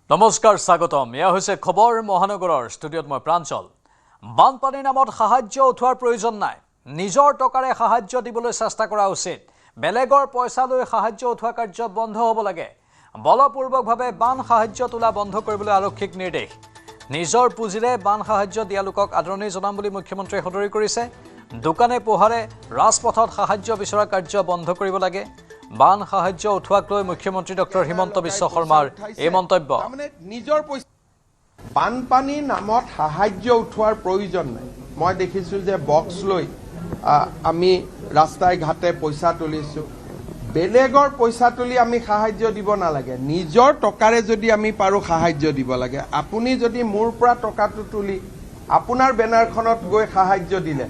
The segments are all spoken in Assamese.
নমস্কাৰ স্বাগতম এয়া হৈছে খবৰ মহানগৰৰ ষ্টুডিঅ'ত মই প্ৰাঞ্চল বানপানীৰ নামত সাহায্য উঠোৱাৰ প্ৰয়োজন নাই নিজৰ টকাৰে সাহায্য দিবলৈ চেষ্টা কৰা উচিত বেলেগৰ পইচা লৈ সাহায্য উঠোৱা কাৰ্য বন্ধ হ'ব লাগে বলপূৰ্বকভাৱে বান সাহায্য তোলা বন্ধ কৰিবলৈ আৰক্ষীক নিৰ্দেশ নিজৰ পুঁজিৰে বান সাহায্য দিয়া লোকক আদৰণি জনাম বুলি মুখ্যমন্ত্ৰীয়ে সদৰি কৰিছে দোকানে পোহাৰে ৰাজপথত সাহায্য বিচৰা কাৰ্য বন্ধ কৰিব লাগে বান সাহায্য উঠোৱাক লৈ মুখ্যমন্ত্ৰী ডক্টৰ হিমন্ত বিশ্ব শৰ্মাৰ এই মন্তব্য নিজৰ পইচা বানপানীৰ নামত সাহায্য উঠোৱাৰ প্ৰয়োজন নাই মই দেখিছো যে বক্স লৈ আমি ৰাস্তাই ঘাটে পইচা তুলিছো বেলেগৰ পইচা তুলি আমি সাহায্য দিব নালাগে নিজৰ টকাৰে যদি আমি পাৰো সাহায্য দিব লাগে আপুনি যদি মোৰ পৰা টকাটো তুলি আপোনাৰ বেনাৰখনত গৈ সাহায্য দিলে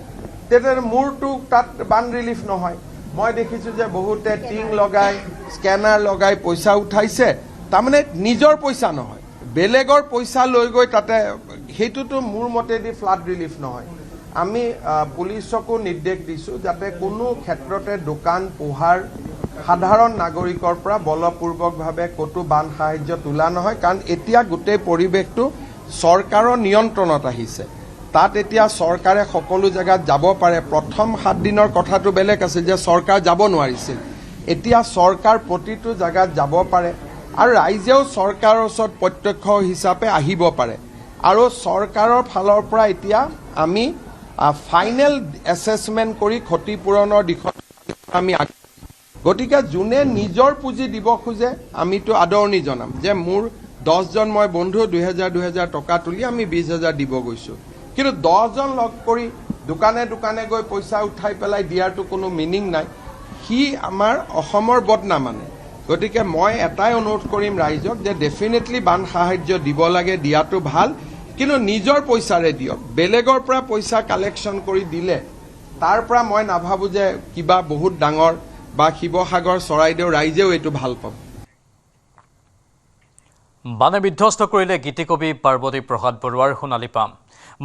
তেতিয়াহ'লে মোৰটো তাত বান ৰিলিফ নহয় মই দেখিছো যে বহুতে টিং লগাই স্কেনাৰ লগাই পইচা উঠাইছে তাৰমানে নিজৰ পইচা নহয় বেলেগৰ পইচা লৈ গৈ তাতে হেতুটো মোৰ মতেদি ফ্লাড ৰিলিফ নহয় আমি পুলিচকো নিৰ্দেশ দিছো যাতে কোনো ক্ষেত্ৰতে দোকান পোহাৰ সাধাৰণ নাগৰিকৰ পৰা বলপূৰ্বকভাৱে কতো বান সাহায্য তোলা নহয় কাৰণ এতিয়া গোটেই পৰিৱেশটো চৰকাৰৰ নিয়ন্ত্ৰণত আহিছে তাত এতিয়া চৰকাৰে সকলো জায়গাত যাব পাৰে প্ৰথম 7 দিনৰ কথাটো বেলেগ আছিল যে চৰকাৰ যাব নোৱাৰিছিল এতিয়া চৰকাৰ প্ৰতিটো জায়গাত যাব পাৰে আৰু ৰাইজেও চৰকাৰৰ ওচৰত প্ৰত্যক্ষ হিচাপে আহিব পাৰে আৰু চৰকাৰৰ ফালৰ পৰা এতিয়া আমি ফাইনেল এছেছমেন্ট কৰি ক্ষতিপূৰণৰ দিশত আমি গতিকে যোনে নিজৰ পুঁজি দিব খোজে আমিতো আদৰণি জনাম যে মোৰ 10 জন মই বন্ধু 2000 টকা তুলি আমি 20000 দিব গৈছো কিন্তু 10 জন লগ কৰি দোকানে দোকানে গৈ পইচা উঠাই পেলাই দিয়াৰটো কোনো মিনিং নাই সি আমাৰ অসমৰ বদনাম মানে গতিকে মই এটাই অনুৰোধ কৰিম ৰাইজক যে ডেফিনেটলি বান সাহায্য দিব লাগে দিয়াটো ভাল কিন্তু নিজৰ পইচাৰে দিয়ক বেলেগৰ পৰা পইচা কালেকশ্যন কৰি দিলে তাৰ পৰা মই নাভাবো যে কিবা বহুত ডাঙৰ বা শিৱসাগৰ চৰাইদেউ ৰাইজেও এইটো ভাল পাব বানে বিধ্বস্ত কৰিলে গীতিকবি পাৰ্বতী প্ৰসাদ বৰুৱাৰ সোণালী পাম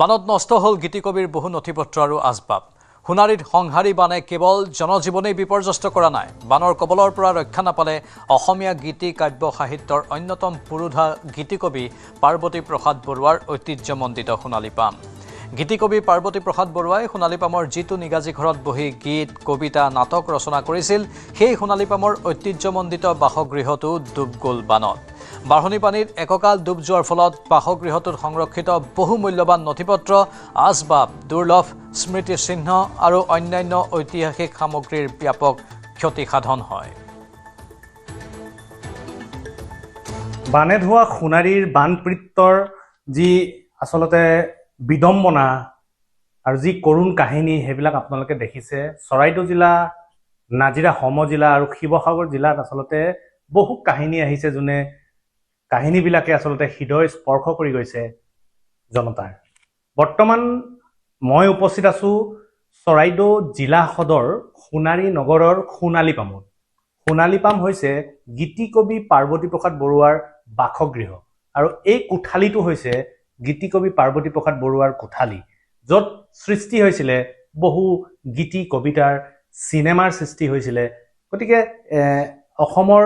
বানত নষ্ট হ'ল গীতিকবিৰ বহু নথিপত্ৰ আৰু আচবাব সোণাৰীত সংহাৰী বানে কেৱল জনজীৱনেই বিপৰ্যস্ত কৰা নাই বানৰ কবলৰ পৰা ৰক্ষা নাপালে অসমীয়া গীতি কাব্য সাহিত্যৰ অন্যতম পুৰোধা গীতিকবি পাৰ্বতী প্ৰসাদ বৰুৱাৰ ঐতিহ্যমণ্ডিত সোণালী পাম গীতিকবি পাৰ্বতী প্ৰসাদ বৰুৱাই সোণালী পামৰ যিটো নিগাজী ঘৰত বহি গীত কবিতা নাটক ৰচনা কৰিছিল সেই সোণালী পামৰ ঐতিহ্যমণ্ডিত বাসগৃহটো ডুব গ'ল বানত বাঢ়নী পানীত এককাল ডুব যোৱাৰ ফলত বাসগৃহটোত সংৰক্ষিত বহু মূল্যৱান নথিপত্ৰ আচবাব দুৰ্লভ স্মৃতিচিহ্ন আৰু অন্যান্য ঐতিহাসিক সামগ্ৰীৰ ব্যাপক ক্ষতিসাধন হয় বানে ধোৱা সোণাৰীৰ বানপীড়িতৰ যি আচলতে বিডম্বনা আৰু যি কৰুণ কাহিনী সেইবিলাক আপোনালোকে দেখিছে চৰাইদেউ জিলা নাজিৰা সম জিলা আৰু শিৱসাগৰ জিলাত আচলতে বহু কাহিনী আহিছে যোনে কাহিনীবিলাকে আচলতে হৃদয় স্পৰ্শ কৰি গৈছে জনতাৰ বৰ্তমান মই উপস্থিত আছো চৰাইদেউ জিলা সদৰ সোণাৰী নগৰৰ সোণালী পামত সোণালী পাম হৈছে গীতিকবি পাৰ্বতী প্ৰসাদ বৰুৱাৰ বাসগৃহ আৰু এই কোঠালিটো হৈছে গীতিকবি পাৰ্বতী প্ৰসাদ বৰুৱাৰ কোঠালি য'ত সৃষ্টি হৈছিলে বহু গীতি কবিতাৰ সিনেমাৰ সৃষ্টি হৈছিলে গতিকে অসমৰ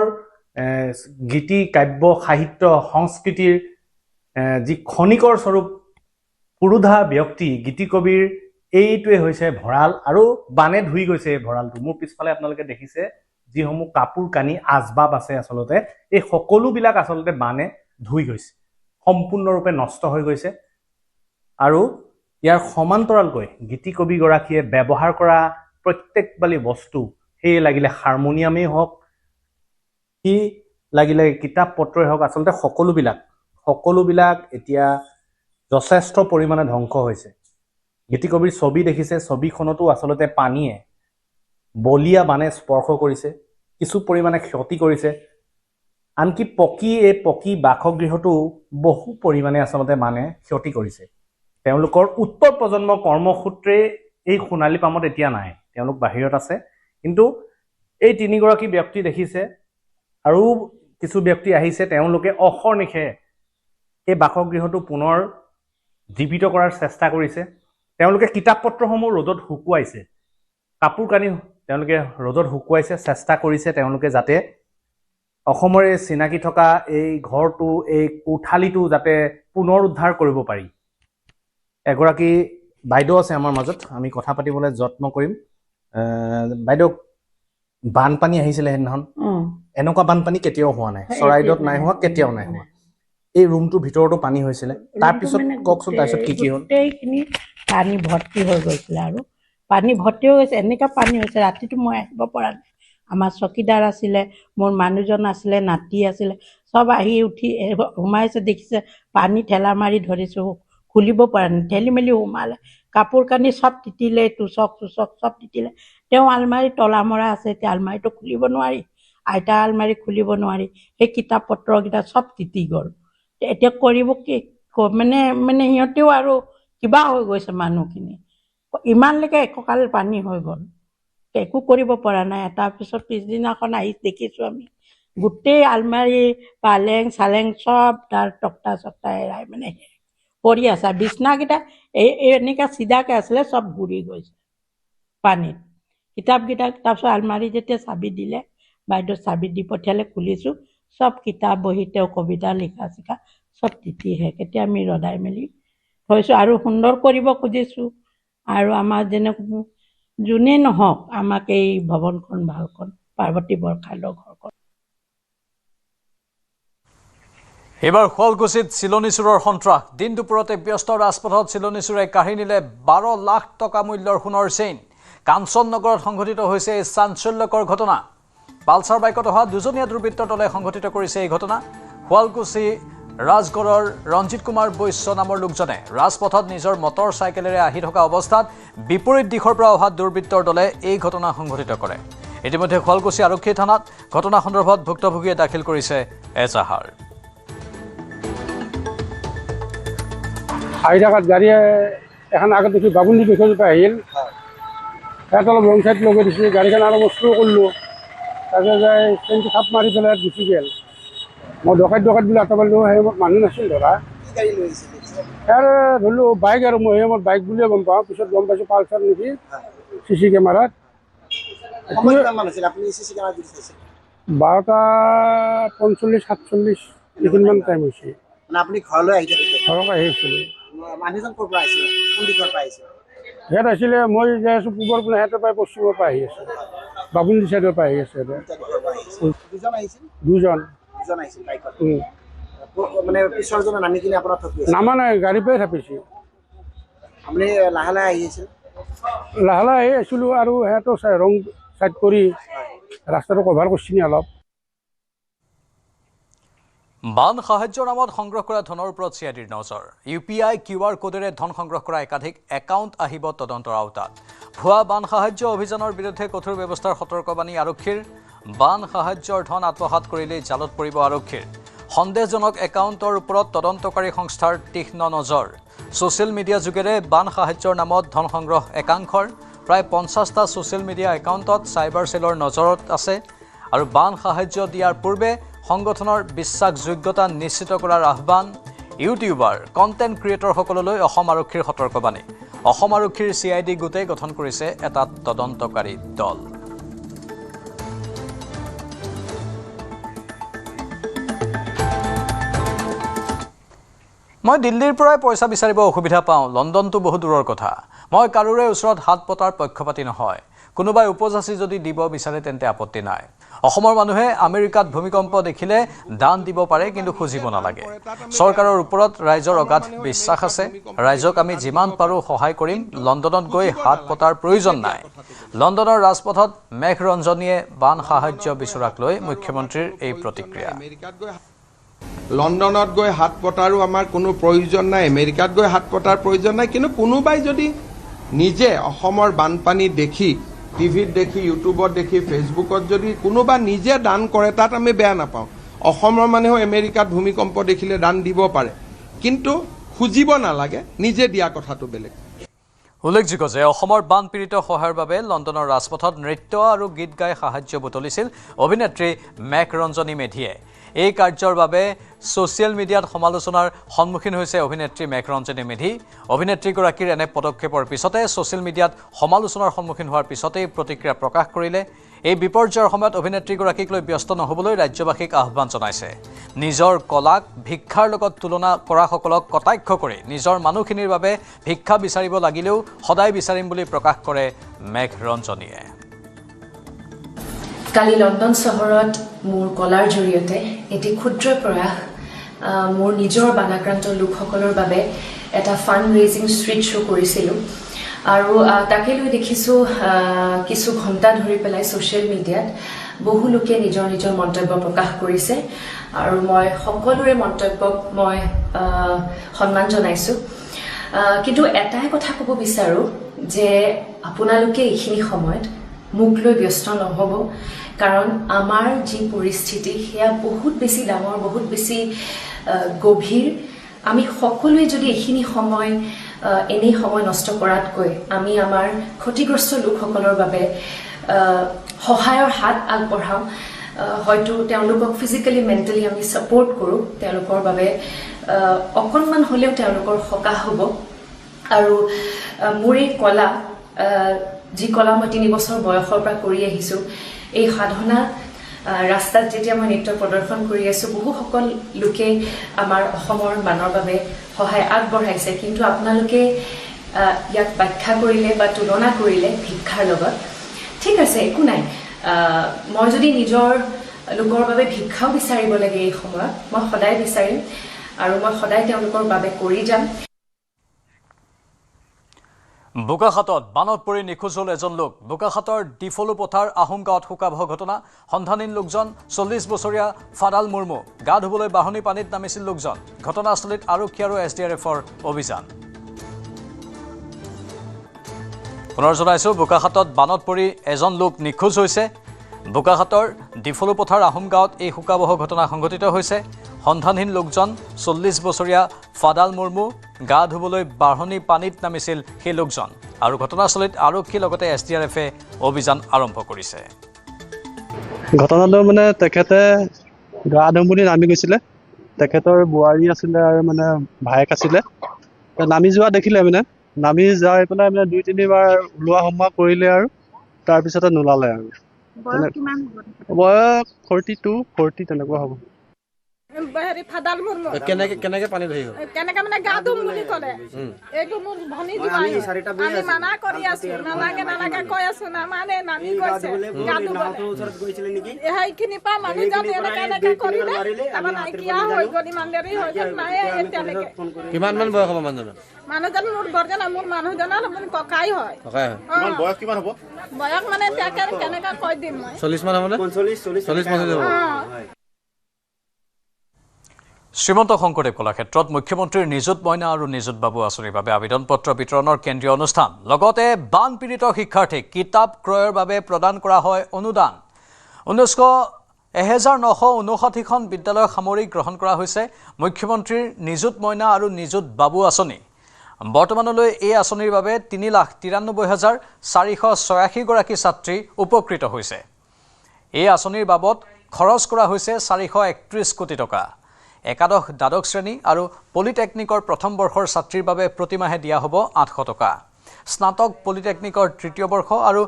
গীতি কাব্য সাহিত্য সংস্কৃতিৰ যি খনিকৰ স্বৰূপ পুৰোধা ব্যক্তি গীতিকবিৰ এইটোৱে হৈছে ভঁৰাল আৰু বানে ধুই গৈছে এই ভঁৰালটো মোৰ পিছফালে আপোনালোকে দেখিছে যিসমূহ কাপোৰ কানি আচবাব আছে আচলতে এই সকলোবিলাক আচলতে বানে ধুই গৈছে সম্পূৰ্ণৰূপে নষ্ট হৈ গৈছে আৰু ইয়াৰ সমান্তৰালকৈ গীতিকবিগৰাকীয়ে ব্যৱহাৰ কৰা প্ৰত্যেকবালি বস্তু সেয়ে লাগিলে হাৰমনিয়ামেই হওক কি লাগিলে কিতাপ পত্ৰই হওক আচলতে সকলোবিলাক এতিয়া যথেষ্ট পৰিমাণে ধ্বংস হৈছে গীতিকবিৰ ছবি দেখিছে ছবিখনতো আচলতে পানীয়ে বলিয়া বানে স্পৰ্শ কৰিছে কিছু পৰিমাণে ক্ষতি কৰিছে আনকি পকী বাসগৃহটো বহু পৰিমাণে আচলতে মানে ক্ষতি কৰিছে তেওঁলোকৰ উত্তৰ প্ৰজন্ম কৰ্মসূত্ৰে এই সোণালী পামত এতিয়া নাই তেওঁলোক বাহিৰত আছে কিন্তু এই তিনিগৰাকী ব্যক্তি দেখিছে আৰু কিছু ব্যক্তি আহিছে তেওঁলোকে অহৰ্নিশে এই বাসগৃহটো পুনৰ জীৱিত কৰাৰ চেষ্টা কৰিছে তেওঁলোকে কিতাপ পত্ৰসমূহ ৰ'দত শুকুৱাইছে কাপোৰ কানি তেওঁলোকে ৰ'দত শুকুৱাইছে চেষ্টা কৰিছে তেওঁলোকে যাতে অসমৰে চিনাকি থকা এই ঘৰটো, এই কোঠালিটো যাতে পুনৰ উদ্ধাৰ কৰিব পাৰি। এগৰাকী বাইদেউ আছে আমাৰ মাজত, আমি কথা পাতিবলৈ যত্ন কৰিম। বাইদেউ, বানপানী আহিছিলে সেইদিনাখন, এনেকুৱা বানপানী কেতিয়াও হোৱা নাই, চৰাইদেউত নাই হোৱা, কেতিয়াও নাই হোৱা। এই ৰুমটোৰ ভিতৰতো পানী হৈছিলে, তাৰপিছত কওকচোন তাৰপিছত কি হ'ল? গোটেইখিনি পানী ভৰ্তি হৈ গৈছিলে, আৰু পানী ভৰ্তি হৈ গৈছে, এনেকুৱা পানী হৈছে ৰাতিটো মই আহিব পৰা নাই। আমাৰ চকীদাৰ আছিলে, মোৰ মানুহজন আছিলে, নাতি আছিলে, চব আহি উঠি সোমাইছে, দেখিছে পানী ঠেলা মাৰি ধৰিছোঁ, খুলিব পৰা নাই, ঠেলি মেলি সোমালে, কাপোৰ কানি চব তিতিলে, টুচক চব তিতিলে। তেওঁ আলমাৰী তলা মৰা আছে, এতিয়া আলমাৰীটো খুলিব নোৱাৰি, আইতা আলমাৰী খুলিব নোৱাৰি, সেই কিতাপ পত্ৰকেইটা চব তিতি গ'ল। এতিয়া কৰিব কি, মানে সিহঁতেও আৰু কিবা হৈ গৈছে মানুহখিনি, ইমানলৈকে একঁকাল পানী হৈ গ'ল, একো কৰিব পৰা নাই। তাৰপিছত পিছদিনাখন আহি দেখিছোঁ আমি গোটেই আলমাৰী পালেং চালেং চব তাৰ তক্তা চক্তা এৰাই মানে পৰি আছে, বিছনাকেইটা এনেকৈ চিধাকৈ আছিলে, চব ঘূৰি গৈছে পানীত। কিতাপকেইটা তাৰপিছত আলমাৰী যেতিয়া চাবি দিলে, বাইদেউ চাবি দি পঠিয়ালে, খুলিছোঁ, চব কিতাপ বহি তেওঁ কবিতা লিখা চিখা চব তিতি শেষ। এতিয়া আমি ৰদাই মেলি থৈছোঁ আৰু সুন্দৰ কৰিব খুজিছোঁ, আৰু আমাৰ যেনেকৈ যোনেই নহওক আমাক এই ভৱনখন ভালখন, পাৰ্বতী বৰখাইলৰ ঘৰখন। এইবাৰ শুৱালকুছিত চিলনী চোৰৰ সন্ত্ৰাস। দিন দুপৰতে ব্যস্ত ৰাজপথত চিলনী চোৰে কাঢ়ি নিলে 12 লাখ টকা মূল্যৰ সোণৰ চেইন। কাঞ্চন নগৰত সংঘটিত হৈছে এই চাঞ্চল্যকৰ ঘটনা। পালচাৰ বাইকত অহা দুজনীয়া দুৰ্বৃত্তৰ দলে সংঘটিত কৰিছে এই ঘটনা। শুৱালকুছি ৰাজগড়ৰ ৰঞ্জিত কুমাৰ বৈশ্য নামৰ লোকজনে ৰাজপথত নিজৰ মটৰ চাইকেলেৰে আহি থকা অৱস্থাত বিপৰীত দিশৰ পৰা অহা দুৰ্বৃত্তৰ দলে এই ঘটনা সংঘটিত কৰে। ইতিমধ্যে শুৱালকুছি আৰক্ষী থানাত ঘটনা সন্দৰ্ভত ভুক্তভোগীয়ে দাখিল কৰিছে এজাহাৰ। আহি থাকাত গাড়ী এখন আগত দেখি বাবুন্দি বিষয়ৰ পৰা আহিল, ইয়াত অলপ ৰং চাইড লগাই দিছে, গাড়ীখন আৰু মই শ্ল' কৰিলোঁ, তাৰপিছত যাই ট্ৰেইনটো থাপ মাৰি পেলাই গুচি গ'ল। মই ডকাইত বুলি আঁতৰাব পাৰিলোঁ, সেই মানুহ নাছিল ধৰা। ইয়াৰ ধৰিলোঁ বাইক, আৰু মই সেই বাইক বুলিয়ে গম পাওঁ, পিছত গম পাইছোঁ পালচাৰ নেকি CC কেমেৰাত। 12:45-47 এইখিনিমান টাইম হৈছে। আপুনি ঘৰলৈ আহি ঘৰক আহিছিলোঁ। মানুহজন ক'ৰ পৰা আহিছিলে, কোন দিশৰ পৰা আহিছিলে? ইয়াত আছিলে, মই যাই আছোঁ পূবৰ পৰা, সিহঁতৰ পৰা পশ্চিমৰ পৰা আহি আছে, বাবুন্দি চাইডৰ পৰা আহি আছে। দুজন আহিছিল? দুজন আহিছিল বাইকত। মানে পিছৰজনে নামি কিনে আপোনাৰ ঠকি আছে? নামা নাই, গাড়ীৰ পৰাই থাপিছে। আপুনি লাহে লাহে আহি আছিল? লাহে লাহে আহি আছিলোঁ, আৰু সিহঁতৰ ৰং চাইড কৰি ৰাস্তাটো কভাৰ কৰিছিনি অলপ। বান সাহায্যৰ নামত সংগ্ৰহ কৰা ধনৰ ওপৰত CIDৰ নজৰ। UPI QR কোডেৰে ধন সংগ্ৰহ কৰা একাধিক একাউণ্ট আহিব তদন্তৰ আওতাত। ভুৱা বান সাহায্য অভিযানৰ বিৰুদ্ধে কঠোৰ ব্যৱস্থাৰ সতৰ্কবাণী আৰক্ষীৰ। বান সাহায্যৰ ধন আত্মসাৎ কৰিলেই জালত পৰিব আৰক্ষীৰ। সন্দেহজনক একাউণ্টৰ ওপৰত তদন্তকাৰী সংস্থাৰ তীক্ষ্ণ নজৰ। ছ'চিয়েল মিডিয়া যোগেৰে বান সাহায্যৰ নামত ধন সংগ্ৰহ একাংশৰ। প্ৰায় 50টা ছ'চিয়েল মিডিয়া একাউণ্টত চাইবাৰ চেলৰ নজৰত আছে। আৰু বান সাহায্য দিয়াৰ পূৰ্বে সংগঠনৰ বিশ্বাসযোগ্যতা নিশ্চিত কৰাৰ আহ্বান। ইউটিউবাৰ কণ্টেণ্ট ক্ৰিয়েটৰসকললৈ অসম আৰক্ষীৰ সতৰ্কবাণী। অসম আৰক্ষীৰ CID গোটে গঠন কৰিছে এটা তদন্তকাৰী দল। মই দিল্লীৰ পৰাই পইচা বিচাৰিব অসুবিধা পাওঁ, লণ্ডনটো বহু দূৰৰ কথা। মই কাৰোৰে ওচৰত হাত পতাৰ পক্ষপাতি নহয়। কোনোবাই উপজাচি যদি দিব বিচাৰে তেন্তে আপত্তি নাই। অসমৰ মানুহে আমেৰিকাত ভূমিকম্প দেখিলে দান দিব পাৰে, কিন্তু খুজিব নালাগে। চৰকাৰৰ ওপৰত ৰাইজৰ অগাধ বিশ্বাস আছে। ৰাইজক আমি যিমান পাৰোঁ সহায় কৰিম। লণ্ডনত গৈ হাত পতাৰ প্ৰয়োজন নাই। লণ্ডনৰ ৰাজপথত মেঘ ৰঞ্জনীয়ে বান সাহায্য বিচৰাক লৈ মুখ্যমন্ত্ৰীৰ এই প্ৰতিক্ৰিয়া। লণ্ডনত গৈ হাত পতাৰো আমাৰ কোনো প্ৰয়োজন নাই, আমেৰিকাত গৈ হাত পতাৰ প্ৰয়োজন নাই। কিন্তু কোনোবাই যদি নিজে অসমৰ বানপানী দেখি, টিভিত দেখি, ইউটিউবত দেখি, ফেচবুকত যদি কোনোবা নিজে দান কৰে, তাত আমি বেয়া নাপাওঁ। অসমৰ মানুহেও আমেৰিকাত ভূমিকম্প দেখিলে দান দিব পাৰে, কিন্তু খুজিব নালাগে, নিজে দিয়া কথাটো বেলেগ। উল্লেখযোগ্য যে অসমৰ বানপীড়িত সহায়ৰ বাবে লণ্ডনৰ ৰাজপথত নৃত্য আৰু গীত গাই সাহায্য বুটলিছিল অভিনেত্ৰী মেঘ ৰঞ্জনী মেধিয়ে। এই কাৰ্যৰ বাবে ছ'চিয়েল মিডিয়াত সমালোচনাৰ সন্মুখীন হৈছে অভিনেত্ৰী মেঘৰঞ্জনী মেধি। অভিনেত্ৰীগৰাকীৰ এনে পদক্ষেপৰ পিছতে ছ'চিয়েল মিডিয়াত সমালোচনাৰ সন্মুখীন হোৱাৰ পিছতেই প্ৰতিক্ৰিয়া প্ৰকাশ কৰিলে। এই বিপৰ্যয়ৰ সময়ত অভিনেত্ৰীগৰাকীক লৈ ব্যস্ত নহ'বলৈ ৰাজ্যবাসীক আহ্বান জনাইছে। নিজৰ কলাক ভিক্ষাৰ লগত তুলনা কৰাসকলক কটাক্ষ কৰি নিজৰ মানুহখিনিৰ বাবে ভিক্ষা বিচাৰিব লাগিলেও সদায় বিচাৰিম বুলি প্ৰকাশ কৰে মেঘৰঞ্জনীয়ে। কালি লণ্ডন চহৰত মোৰ কলাৰ জৰিয়তে এটি ক্ষুদ্ৰ প্ৰয়াস মোৰ নিজৰ বানাক্ৰান্ত লোকসকলৰ বাবে এটা ফাণ্ড ৰেইজিং ষ্ট্ৰীট শ্ব' কৰিছিলোঁ আৰু তাকে লৈ দেখিছোঁ কিছু ঘণ্টা ধৰি পেলাই ছ'চিয়েল মিডিয়াত বহু লোকে নিজৰ নিজৰ মন্তব্য প্ৰকাশ কৰিছে আৰু মই সকলোৰে মন্তব্যক মই সন্মান জনাইছোঁ। কিন্তু এটাই কথা ক'ব বিচাৰোঁ যে আপোনালোকে এইখিনি সময়ত মোক লৈ ব্যস্ত নহ'ব, কাৰণ আমাৰ যি পৰিস্থিতি সেয়া বহুত বেছি ডাঙৰ, বহুত বেছি গভীৰ। আমি সকলোৱে যদি এইখিনি সময় এনেই সময় নষ্ট কৰাতকৈ আমি আমাৰ ক্ষতিগ্ৰস্ত লোকসকলৰ বাবে সহায়ৰ হাত আগবঢ়াওঁ, হয়তো তেওঁলোকক ফিজিকেলি মেণ্টেলি আমি ছাপোৰ্ট কৰোঁ, তেওঁলোকৰ বাবে অকণমান হ'লেও তেওঁলোকৰ সকাহ হ'ব। আৰু মোৰ এই কলা, যি কলা মই 3 বছৰ বয়সৰ পৰা কৰি আহিছোঁ, এই সাধনা ৰাস্তাত যেতিয়া মই নৃত্য প্ৰদৰ্শন কৰি আছোঁ, বহুসকল লোকে আমাৰ অসমৰ মানৰ বাবে সহায় আগবঢ়াইছে। কিন্তু আপোনালোকে ইয়াক ব্যাখ্যা কৰিলে বা তুলনা কৰিলে ভিক্ষাৰ লগত। ঠিক আছে, একো নাই। মই যদি নিজৰ লোকৰ বাবে ভিক্ষাও বিচাৰিব লাগে এই সময়ত, মই সদায় বিচাৰিম আৰু মই সদায় তেওঁলোকৰ বাবে কৰি যাম। বোকাখাতত বানত পৰি নিখোজ হ'ল এজন লোক। বোকাখাতৰ ডিফলু পথাৰ আহোম গাঁৱত শোকাবহ ঘটনা। সন্ধানহীন লোকজন 40 বছৰীয়া ফাদাল মুৰ্মু। গা ধুবলৈ বাঢ়নী পানীত নামিছিল লোকজন। ঘটনাস্থলীত আৰক্ষী আৰু SDRFৰ অভিযান। পুনৰ জনাইছোঁ, বোকাখাতত বানত পৰি এজন লোক নিখোজ হৈছে। বোকাখাতৰ ডিফলু পথাৰ আহোম গাঁৱত এই শোকাবহ ঘটনা সংঘটিত হৈছে। সন্ধানহীন লোকজন 40 বছৰীয়া ফাদাল মুৰ্মু। গা ধুবলৈ বাঢ়নী পানীত নামিছিল সেই লোকজন আৰু ঘটনাস্থলীত আৰক্ষীৰ লগতে SDRFে অভিযান আৰম্ভ কৰিছে। ঘটনাটো মানে তেখেতে গা ধুম বুলি নামি গৈছিলে। তেখেতৰ বোৱাৰী আছিলে আৰু মানে ভায়েক আছিলে। নামি যোৱা দেখিলে, মানে নামি যাই পেলাই মানে 2-3 বাৰ ওলোৱা সোমোৱা কৰিলে আৰু তাৰপিছতে নোলালে আৰু। বয়স 42-40 তেনেকুৱা হ'ব। ফাদাল মুৰ্মু কেনেকে পানী ধৰি গ'ল? কেনেকে মানে গা ধুম বুলি ক'লে। এইটো মোৰ ভনী জোৱাই। আমি মানা কৰি আছো, নালাগে কৈ আছো, নামানে, নামি গৈছে গা ধুবলৈ। সেইখিনি পৰা মানুহজন এনেকে কৰিলে, আমাৰ নাইকিয়া হৈ গ'ল, ইমান দেৰি হৈ গ'ল, নাই এতিয়ালৈকে। কিমান মান বয়স হ'ব মানুহজনৰ? মানুহজন মোৰ বৰজনা, মোৰ মানুহজনৰ মোৰ ককাই হয়। বয়স কিমান হ'ব? বয়স মানে কেনেকে কৈ দিম মই। 40 মান হ'বনে? 40 হ'ব। শ্ৰীমন্ত শংকৰদেৱ কলাক্ষেত্ৰত মুখ্যমন্ত্ৰীৰ নিযুত মইনা আৰু নিযুত বাবু আঁচনিৰ বাবে আবেদন পত্ৰ বিতৰণৰ কেন্দ্ৰীয় অনুষ্ঠান। লগতে বানপীড়িত শিক্ষাৰ্থীক কিতাপ ক্ৰয়ৰ বাবে প্ৰদান কৰা হয় অনুদান। 1959খন বিদ্যালয় সামৰি গ্ৰহণ কৰা হৈছে মুখ্যমন্ত্ৰীৰ নিযুত মইনা আৰু নিযুত বাবু আঁচনি। বৰ্তমানলৈ এই আঁচনিৰ বাবে 3,93,486 গৰাকী ছাত্ৰী উপকৃত হৈছে। এই আঁচনিৰ বাবদ খৰচ কৰা হৈছে 431 কোটি টকা। একাদশ দ্বাদশ শ্ৰেণী আৰু পলিটেকনিকৰ প্ৰথম বৰ্ষৰ ছাত্ৰীৰ বাবে প্ৰতিমাহে দিয়া হ'ব 800 টকা। স্নাতক পলিটেকনিকৰ তৃতীয় বৰ্ষ আৰু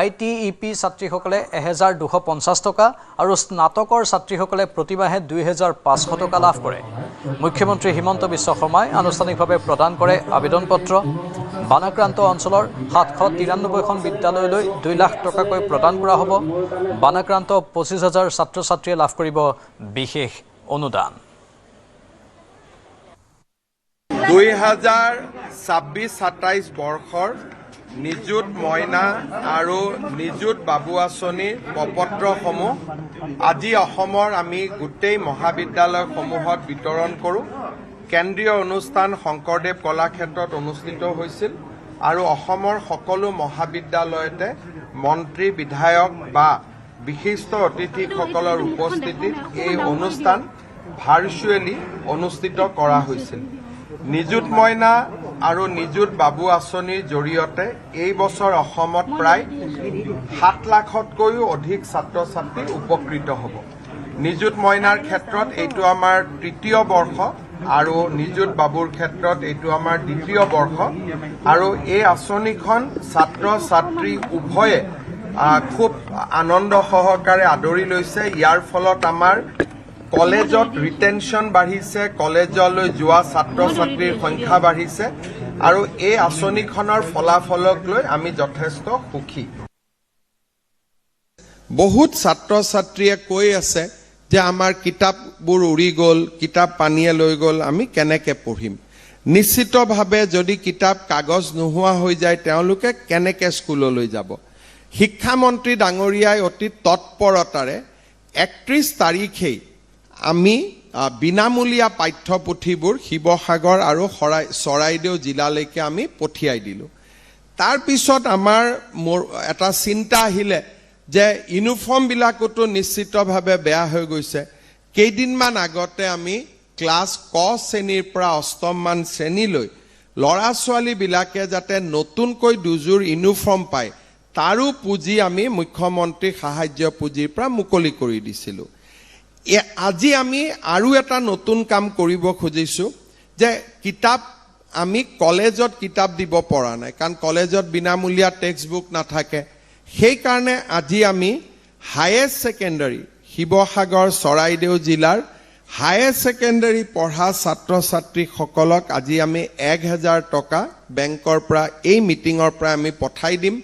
ITEP ছাত্ৰীসকলে 1,250 টকা আৰু স্নাতকৰ ছাত্ৰীসকলে প্ৰতিমাহে 2,500 টকা লাভ কৰে। মুখ্যমন্ত্ৰী হিমন্ত বিশ্ব শৰ্মাই আনুষ্ঠানিকভাৱে প্ৰদান কৰে আবেদন পত্ৰ। বানাক্ৰান্ত অঞ্চলৰ 793খন বিদ্যালয়লৈ 2 লাখ টকাকৈ প্ৰদান কৰা হ'ব। বানাক্ৰান্ত 25,000 ছাত্ৰ ছাত্ৰীয়ে লাভ কৰিব বিশেষ অনুদান। 2026-27 বৰ্ষৰ নিযুত মইনা আৰু নিযুত বাবু আঁচনিৰ প্ৰপত্ৰসমূহ আজি অসমৰ আমি গোটেই মহাবিদ্যালয়সমূহত বিতৰণ কৰোঁ। কেন্দ্ৰীয় অনুষ্ঠান শংকৰদেৱ কলাক্ষেত্ৰত অনুষ্ঠিত হৈছিল আৰু অসমৰ সকলো মহাবিদ্যালয়তে মন্ত্ৰী, বিধায়ক বা বিশিষ্ট অতিথিসকলৰ উপস্থিতিত এই অনুষ্ঠান ভাৰ্চুৱেলি অনুষ্ঠিত কৰা হৈছিল। নিযুত মইনা আৰু নিযুত বাবু আঁচনিৰ জৰিয়তে এই বছৰ অসমত প্ৰায় 7 লাখতকৈও অধিক ছাত্ৰ ছাত্ৰী উপকৃত হ'ব। নিযুত মইনাৰ ক্ষেত্ৰত এইটো আমাৰ তৃতীয় বৰ্ষ আৰু নিযুত বাবুৰ ক্ষেত্ৰত এইটো আমাৰ দ্বিতীয় বৰ্ষ আৰু এই আঁচনিখন ছাত্ৰ ছাত্ৰী উভয়ে খুব আনন্দ সহকাৰে আদৰি লৈছে। ইয়াৰ ফলত আমাৰ কলেজত ৰিটেনশ্যন বাঢ়িছে, কলেজলৈ যোৱা ছাত্ৰ ছাত্ৰীৰ সংখ্যা বাঢ়িছে আৰু এই আঁচনিখনৰ ফলাফলক লৈ আমি যথেষ্ট সুখী। বহুত ছাত্ৰ ছাত্ৰীয়ে কৈ আছে যে আমাৰ কিতাপবোৰ উৰি গ'ল, কিতাপ পানীয়ে লৈ গ'ল, আমি কেনেকৈ পঢ়িম। নিশ্চিতভাৱে যদি কিতাপ কাগজ নোহোৱা হৈ যায় তেওঁলোকে কেনেকৈ স্কুললৈ যাব। শিক্ষামন্ত্ৰী ডাঙৰীয়াই অতি তৎপৰতাৰে 31 তাৰিখেই আমি বিনামূলীয়া পাঠ্যপুথিবোৰ শিৱসাগৰ আৰু চৰাইদেউ জিলালৈকে আমি পঠিয়াই দিলোঁ। তাৰপিছত আমাৰ এটা চিন্তা আহিলে যে ইউনিফৰ্মবিলাকতো নিশ্চিতভাৱে বেয়া হৈ গৈছে। কেইদিনমান আগতে আমি ক্লাছ ক শ্ৰেণীৰ পৰা অষ্টমমান শ্ৰেণীলৈ ল'ৰা ছোৱালীবিলাকে যাতে নতুনকৈ দুযোৰ ইউনিফৰ্ম পায় তাৰো পুঁজি আমি মুখ্যমন্ত্ৰী সাহায্য পুঁজিৰ পৰা মুকলি কৰি দিছিলোঁ। আজি আমি আৰু এটা নতুন কাম কৰিব খুজিছোঁ যে কিতাপ আমি কলেজত কিতাপ দিব পৰা নাই, কাৰণ কলেজত বিনামূলীয়া টেক্সট বুক নাথাকে। সেইকাৰণে আজি আমি হায়াৰ ছেকেণ্ডাৰী শিৱসাগৰ চৰাইদেউ জিলাৰ হায়াৰ ছেকেণ্ডাৰী পঢ়া ছাত্ৰ ছাত্ৰীসকলক আজি আমি 1000 টকা বেংকৰ পৰা এই মিটিঙৰ পৰা আমি পঠাই দিম।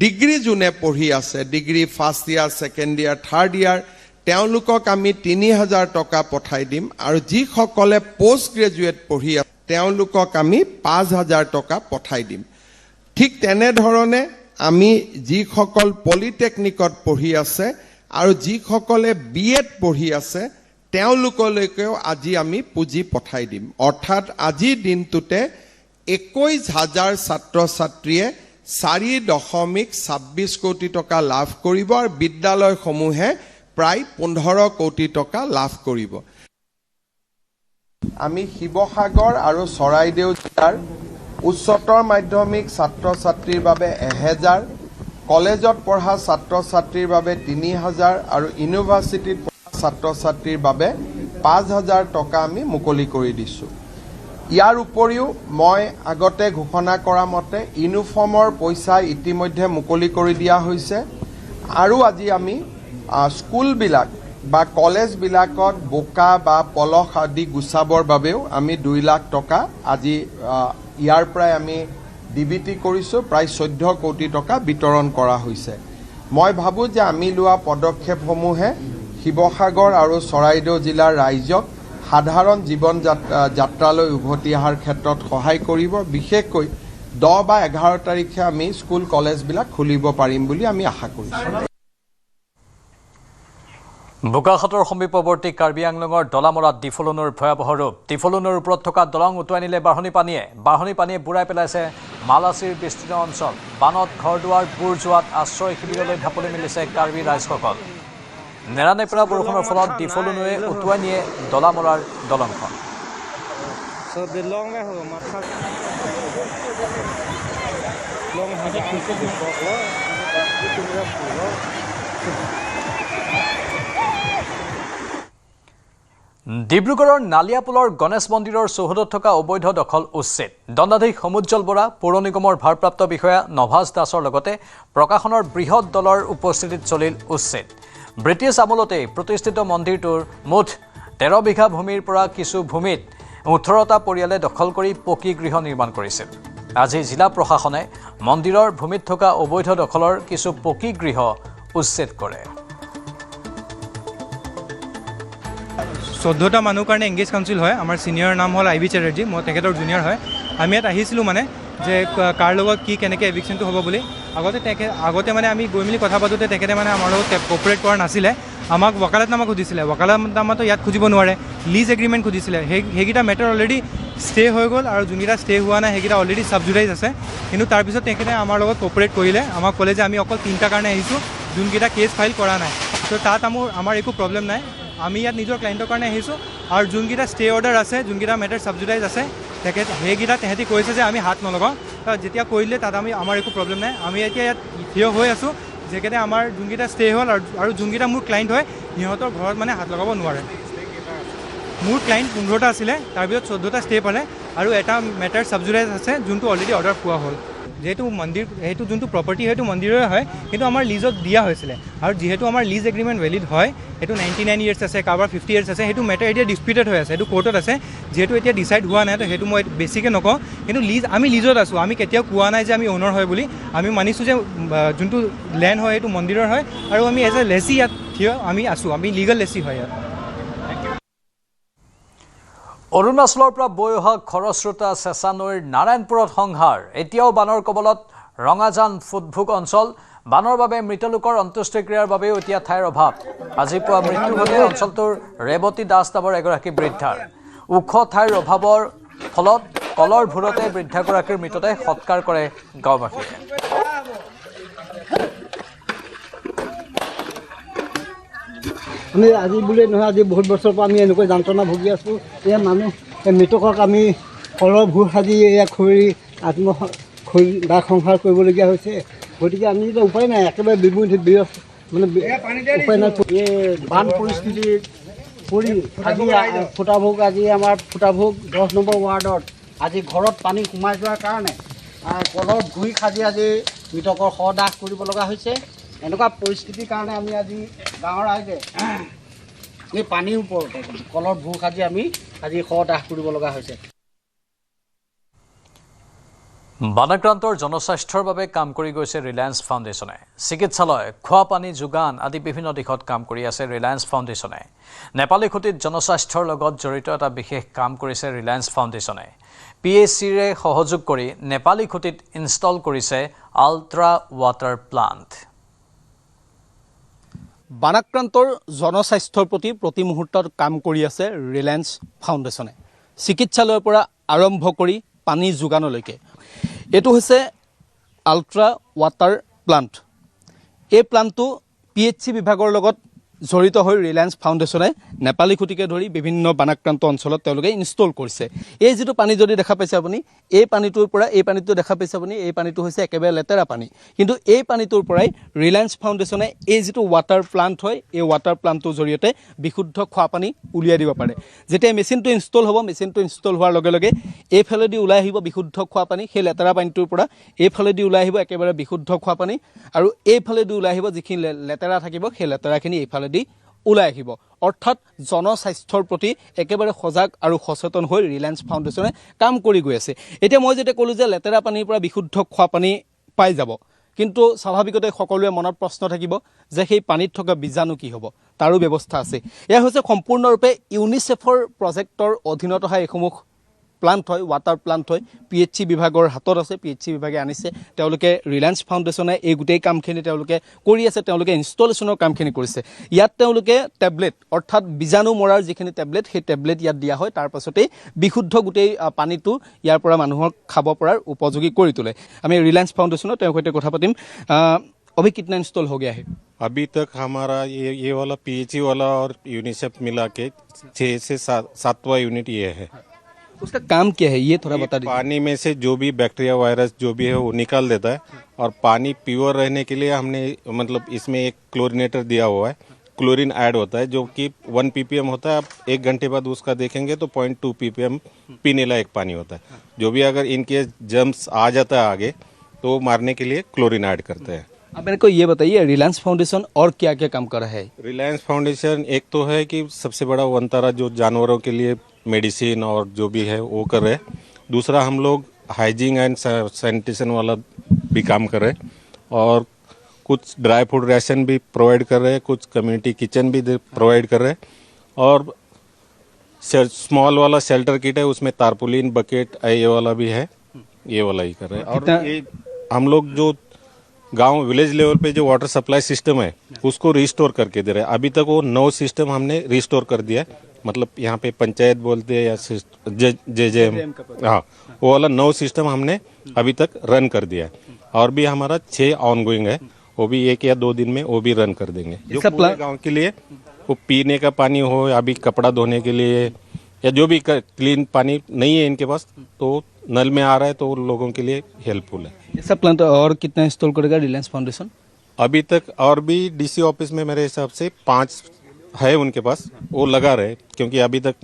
ডিগ্ৰী যোনে পঢ়ি আছে, degree first year, second year, third year, তেওঁলোকক আমি 3000 টকা পঠাই দিম আৰু যিসকলে পোষ্ট গ্ৰেজুৱেট পঢ়ি আছে তেওঁলোকক আমি 5000 টকা পঠাই দিম। ঠিক তেনেধৰণে আমি যিসকল পলিটেকনিকত পঢ়ি আছে আৰু যিসকলে BEd পঢ়ি আছে তেওঁলোকলৈকেও আজি আমি পুঁজি পঠাই দিম। অৰ্থাৎ আজিৰ দিনটোতে 21000 ছাত্ৰ ছাত্ৰীয়ে 4.26 কোটি টকা লাভ কৰিব আৰু বিদ্যালয়সমূহে প্ৰায় 15 কোটি টকা লাভ কৰিব। আমি শিৱসাগৰ আৰু চৰাইদেউ জিলাৰ উচ্চতৰ মাধ্যমিক ছাত্ৰ ছাত্ৰীৰ বাবে 1000, কলেজত পঢ়া ছাত্ৰ ছাত্ৰীৰ বাবে 3000 আৰু ইউনিভাৰ্চিটিত পঢ়া ছাত্ৰ ছাত্ৰীৰ বাবে 5000 টকা আমি মুকলি কৰি দিছোঁ। ইয়াৰ উপৰিও মই আগতে ঘোষণা কৰা মতে ইউনিফৰ্মৰ পইচা ইতিমধ্যে মুকলি কৰি দিয়া হৈছে আৰু আজি আমি স্কুলবিলাক বা কলেজবিলাকত বোকা বা পলস আদি গুচাবৰ বাবেও আমি 2 লাখ টকা আজি ইয়াৰ পৰাই আমি DBT কৰিছোঁ। প্ৰায় 14 কোটি টকা বিতৰণ কৰা হৈছে। মই ভাবোঁ যে আমি লোৱা পদক্ষেপসমূহে শিৱসাগৰ আৰু চৰাইদেউ জিলাৰ ৰাইজক সাধাৰণ জীৱন যাত্ৰালৈ উভতি অহাৰ ক্ষেত্ৰত সহায় কৰিব। বিশেষকৈ 10 বা 11 তাৰিখে আমি স্কুল কলেজবিলাক খুলিব পাৰিম বুলি আমি আশা কৰিছোঁ। বোকাখাটৰ সমীপৱৰ্তী কাৰ্বি আংলঙৰ দলামৰাত ডিফলুনৰ ভয়াৱহ ৰূপ। ডিফলুনৰ ওপৰত থকা দলং উটুৱাই নিলে বাঢ়নী পানীয়ে বুৰাই পেলাইছে মালাচিৰ বিস্তীৰ্ণ অঞ্চল। বানত ঘৰ দুৱাৰ বুৰ যোৱাত আশ্ৰয় শিবিৰলৈ ঢাপলি মেলিছে কাৰ্বি ৰাইজসকল। নেৰানেপেৰা বৰষুণৰ ফলত ডিফলুনুৱে উটুৱাই নিয়ে দলামৰাৰ দলংখন। ডিব্ৰুগড়ৰ নালিয়াপুলৰ গণেশ মন্দিৰৰ চৌহদত থকা অবৈধ দখল উচ্ছেদ। দণ্ডাধীশ সমুজ্জ্বল বৰা, পৌৰ নিগমৰ ভাৰপ্ৰাপ্ত বিষয়া নভাজ দাসৰ লগতে প্ৰশাসনৰ বৃহৎ দলৰ উপস্থিতিত চলিল উচ্ছেদ। ব্ৰিটিছ আমোলতে প্ৰতিষ্ঠিত মন্দিৰটোৰ মুঠ 13 বিঘা ভূমিৰ পৰা কিছু ভূমিত 18টা পৰিয়ালে দখল কৰি পকী গৃহ নিৰ্মাণ কৰিছিল। আজি জিলা প্ৰশাসনে মন্দিৰৰ ভূমিত থকা অবৈধ দখলৰ কিছু পকী গৃহ উচ্ছেদ কৰে। 14টা মানুহ কাৰণে এংগেজ কাউন্সিল হয়। আমাৰ সিনিয়ৰ নাম হ'ল IB চেটাৰ্জী, মই তেখেতৰ জুনিয়ৰ হয়। আমি ইয়াত আহিছিলোঁ মানে যে কাৰ লগত কি কেনেকৈ এভিকশ্যনটো হ'ব বুলি। আগতে মানে আমি গৈ মেলি কথা পাতোঁতে তেখেতে মানে আমাৰ লগত কপাৰেট কৰা নাছিলে। আমাক ৱকালতনামা খুজিছিলে। ৱকালতনামাটো ইয়াত খুজিব নোৱাৰে, লিজ এগ্ৰিমেণ্ট খুজিছিলে। সেইকেইটা মেটাৰ অলৰেডি ষ্টে হৈ গ'ল আৰু যোনকেইটা ষ্টে হোৱা নাই সেইকেইটা অলৰেডি ছাবজুডাইজ আছে। কিন্তু তাৰপিছত তেখেতে আমাৰ লগত কপাৰেট কৰিলে। আমাক ক'লে যে আমি অকল 3টা কাৰণে আহিছোঁ, যোনকেইটা কেছ ফাইল কৰা নাই। তো তাত আমাৰ একো প্ৰব্লেম নাই। আমি ইয়াত নিজৰ ক্লাইণ্টৰ কাৰণে আহিছোঁ আৰু যোনকেইটা ষ্টে অৰ্ডাৰ আছে, যোনকেইটা মেটাৰ ছাবজুডাইজ আছে সেইকেইটা তেহেঁতি কৈছে যে আমি হাত নলগাওঁ। যেতিয়া কৰিলে তাত আমাৰ একো প্ৰব্লেম নাই। আমি এতিয়া ইয়াত থিয় হৈ আছোঁ যেকেইটা আমাৰ যোনকেইটা ষ্টে হ'ল আৰু যোনকেইটা মোৰ ক্লাইণ্ট হয় সিহঁতৰ ঘৰত মানে হাত লগাব নোৱাৰে। মোৰ ক্লাইণ্ট 15টা আছিলে, তাৰপিছত 14টা ষ্টে পালে আৰু এটা মেটাৰ ছাবজুডাইজ আছে যোনটো অলৰেডি অৰ্ডাৰ পোৱা হ'ল। যিহেতু মন্দিৰ সেইটো যোনটো প্ৰপাৰ্টি সেইটো মন্দিৰৰে হয়, কিন্তু আমাৰ লিজত দিয়া হৈছিলে আৰু যিহেতু আমাৰ লিজ এগ্ৰিমেণ্ট ভেলিড হয়, সেইটো 99 ইয়াৰ্ছ আছে, কাৰোবাৰ 50 ইয়াৰ্ছ আছে, সেইটো মেটাৰ এতিয়া ডিছপিউটেড হৈ আছে, সেইটো কোৰ্টত আছে। যিহেতু এতিয়া ডিচাইড হোৱা নাই, তো সেইটো মই বেছিকৈ নকওঁ, কিন্তু আমি লিজত আছোঁ, আমি কেতিয়াও কোৱা নাই যে আমি অ'নাৰ হয় বুলি। আমি মানিছোঁ যে যোনটো লেণ্ড হয় সেইটো মন্দিৰৰ হয় আৰু আমি এজ এ লেচি ইয়াত আমি আছোঁ, আমি লিগেল লেচি হয় ইয়াত। অৰুণাচলৰ পৰা বৈ অহা খৰস্ৰোতা চেঁচা নৈৰ নাৰায়ণপুৰত সংহাৰ। এতিয়াও বানৰ কবলত ৰঙাজান ফুটভোগ অঞ্চল। বানৰ বাবে মৃতলোকৰ অন্ত্যেষ্টিক্ৰিয়াৰ বাবেও এতিয়া ঠাইৰ অভাৱ। আজি পুৱা মৃত্যু ঘটে অঞ্চলটোৰ ৰেৱতী দাস নামৰ এগৰাকী বৃদ্ধাৰ। ওখ ঠাইৰ অভাৱৰ ফলত কলৰ ভূৰতে বৃদ্ধাগৰাকীৰ মৃতদেহ সৎকাৰ কৰে গাঁওবাসীয়ে। আমি আজি বুলি নহয়, আজি বহুত বছৰৰ পৰা আমি এনেকৈ যন্ত্ৰণা ভুগি আছোঁ। এয়া মানুহ মৃতকক আমি কলৰ ভূৰ সাজি এয়া খৰি দাহ সংহাৰ কৰিবলগীয়া হৈছে। গতিকে আমি এতিয়া উপায় নাই, একেবাৰে মানে উপায় নাই। এই বান পৰিস্থিতি পৰি আজি আজি আমাৰ ফুটাভোগ 10 নম্বৰ ৱাৰ্ডত আজি ঘৰত পানী সোমাই যোৱাৰ কাৰণে কলৰ ভুই সাজি আজি মৃতকৰ সদাহ কৰিব লগা হৈছে। এনেকুৱা পৰিস্থিতিৰ কাৰণে আমি আজি গাঁৱৰ ৰাইজে এই পানীৰ ওপৰত কলৰ ভূ সাজি আমি আজি সদাহ কৰিব লগা হৈছে। বানাক্ৰান্তৰ জনস্বাস্থ্যৰ বাবে কাম কৰি গৈছে ৰিলায়েন্স ফাউণ্ডেশ্যনে। চিকিৎসালয়, খোৱা পানী যোগান আদি বিভিন্ন দিশত কাম কৰি আছে ৰিলায়েন্স ফাউণ্ডেশ্যনে। নেপালী খুঁটিত জনস্বাস্থ্যৰ লগত জড়িত এটা বিশেষ কাম কৰিছে ৰিলায়েন্স ফাউণ্ডেশ্যনে। PHCৰে সহযোগ কৰি নেপালী খুঁটিত ইনষ্টল কৰিছে আল্ট্ৰা ৱাটাৰ প্লাণ্ট। বানাক্ৰান্তৰ জনস্বাস্থ্যৰ প্ৰতি মুহূৰ্তত কাম কৰি আছে ৰিলায়েন্স ফাউণ্ডেশ্যনে। চিকিৎসালয়ৰ পৰা আৰম্ভ কৰি পানী যোগানলৈকে এইটো হৈছে আল্ট্ৰা ৱাটাৰ প্লাণ্ট। এই প্লাণ্টটো PHC বিভাগৰ লগত জড়িত হৈ ৰিলায়েন্স ফাউণ্ডেশ্যনে নেপালী খুঁটিকে ধৰি বিভিন্ন বানাক্ৰান্ত অঞ্চলত তেওঁলোকে ইনষ্টল কৰিছে। এই যিটো পানী যদি দেখা পাইছে আপুনি, এই পানীটোৰ পৰা এই পানীটো দেখা পাইছে আপুনি, এই পানীটো হৈছে একেবাৰে লেতেৰা পানী। কিন্তু এই পানীটোৰ পৰাই ৰিলায়েন্স ফাউণ্ডেশ্যনে এই যিটো ৱাটাৰ প্লাণ্ট হয়, এই ৱাটাৰ প্লাণ্টটোৰ জৰিয়তে বিশুদ্ধ খোৱা পানী উলিয়াই দিব পাৰে। যেতিয়া মেচিনটো ইনষ্টল হ'ব, মেচিনটো ইনষ্টল হোৱাৰ লগে লগে এইফালেদি ওলাই আহিব বিশুদ্ধ খোৱা পানী। সেই লেতেৰা পানীটোৰ পৰা এইফালেদি ওলাই আহিব একেবাৰে বিশুদ্ধ খোৱা পানী, আৰু এইফালেদি ওলাই আহিব যিখিনি লেতেৰা থাকিব, সেই লেতেৰাখিনি এইফালে ওলাই আহিব। অৰ্থাৎ জনস্বাস্থ্যৰ প্ৰতি একেবাৰে সজাগ আৰু সচেতন হৈ ৰিলায়েন্স ফাউণ্ডেশ্যনে কাম কৰি গৈ আছে। এতিয়া মই যেতিয়া ক'লোঁ যে লেতেৰা পানীৰ পৰা বিশুদ্ধ খোৱা পানী পাই যাব, কিন্তু স্বাভাৱিকতে সকলোৰে মনত প্ৰশ্ন থাকিব যে সেই পানীত থকা বীজাণু কি হ'ব, তাৰো ব্যৱস্থা আছে। এয়া হৈছে সম্পূৰ্ণৰূপে ইউনিচেফৰ প্ৰজেক্টৰ অধীনত অহা এইসমূহ প্লাণ্ট হয়, ৱাটাৰ প্লাণ্ট হয়। PHC বিভাগৰ হাতত আছে, PHC বিভাগে আনিছে। তেওঁলোকে ৰিলায়েন্স ফাউণ্ডেশ্যনে এই গোটেই কামখিনি তেওঁলোকে কৰি আছে, তেওঁলোকে ইনষ্টলেশ্যনৰ কামখিনি কৰিছে। ইয়াত তেওঁলোকে টেবলেট, অৰ্থাৎ বীজাণু মৰাৰ যিখিনি টেবলেট, সেই টেবলেট ইয়াত দিয়া হয়। তাৰ পাছতেই বিশুদ্ধ গোটেই পানীটো ইয়াৰ পৰা মানুহক খাব পৰাৰ উপযোগী কৰি তোলে। আমি ৰিলায়েন্স ফাউণ্ডেশ্যনৰ তেওঁৰ সৈতে কথা পাতিম। अभी कितना इंस्टॉल हो गया है? अभी तक हमारा ये वाला PHC वाला और यूनिसेफ मिला के 6 से 7वां यूनिट ये है। उसका काम क्या है ये थोड़ा बता दीजिए। पानी में से जो भी बैक्टीरिया वायरस जो भी है वो निकाल देता है, और पानी प्योर रहने के लिए हमने मतलब इसमें एक क्लोरीनेटर दिया हुआ है। क्लोरीन ऐड होता है जो कि 1 ppm होता है। आप 1 घंटे बाद उसका देखेंगे तो 0.2 ppm पीने लायक पानी होता है। जो भी अगर इनके जर्म्स आ जाता है आगे तो मारने के लिए क्लोरीन ऐड करते हैं। अब मेरे को ये बताइए रिलायंस फाउंडेशन और क्या क्या काम कर रहा है? रिलायंस फाउंडेशन एक तो है कि सबसे बड़ा वनतारा जो जानवरों के लिए मेडिसिन और जो भी है वो कर रहे हैं। दूसरा हम लोग हाइजीन एंड सैनिटेशन वाला भी काम कर रहे हैं, और कुछ ड्राई फूड राशन भी प्रोवाइड कर रहे हैं, कुछ कम्युनिटी किचन भी प्रोवाइड कर रहे हैं, और स्मॉल वाला शेल्टर किट है उसमें तारपुलिन बकेट ये वाला भी है, ये वाला ही कर रहे हैं। और ये हम लोग जो गांव विलेज लेवल पे जो वाटर सप्लाई सिस्टम है उसको रिस्टोर करके दे रहे हैं। अभी तक वो 9 सिस्टम हमने रिस्टोर कर दिया है। मतलब यहाँ पे पंचायत बोलते हैं या JJM, हाँ, वो वाला 9 सिस्टम हमने अभी तक रन कर दिया है, और भी हमारा 6 ऑनगोइंग है, वो भी 1 या 2 दिन में वो भी रन कर देंगे। जो पूरे गाँव के लिए वो पीने का पानी हो या अभी कपड़ा धोने के लिए या जो भी क्लीन पानी नहीं है इनके पास, तो नल में आ रहा है तो उन लोगों के लिए हेल्पफुल है। ऐसा प्लांट और कितना इंस्टॉल करेगा रिलायंस फाउंडेशन? अभी तक और भी DC ऑफिस में मेरे हिसाब से 5 है उनके पास, वो लगा रहे, क्योंकि अभी तक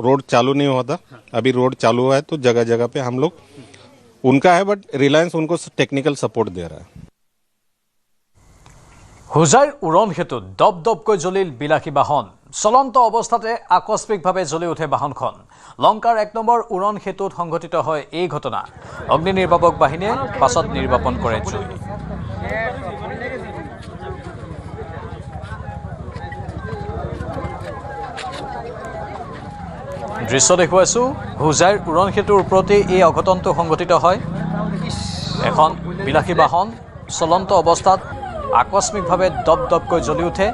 रोड चालू नहीं हुआ था, अभी रोड चालू हुआ है तो जगह जगह पे हम लोग उनका है, बट रिलायंस उनको टेक्निकल सपोर्ट दे रहा है। হোজাইৰ উৰণ সেতুত দপদপকৈ জ্বলিল বিলাসী বাহন। চলন্ত অৱস্থাতে আকস্মিকভাৱে জ্বলি উঠে বাহনখন। লংকাৰ 1 নম্বৰ উৰণ সেতুত সংঘটিত হয় এই ঘটনা। অগ্নি নিৰ্বাপক বাহিনীয়ে পাছত নিৰ্বাপন কৰে জুই। দৃশ্য দেখুৱাইছোঁ, হোজাইৰ উৰণ সেতুৰ ওপৰতেই এই অঘটনটো সংঘটিত হয়। এখন বিলাসী বাহন চলন্ত অৱস্থাত আকস্মিকভাৱে দপদপকৈ জ্বলি উঠে।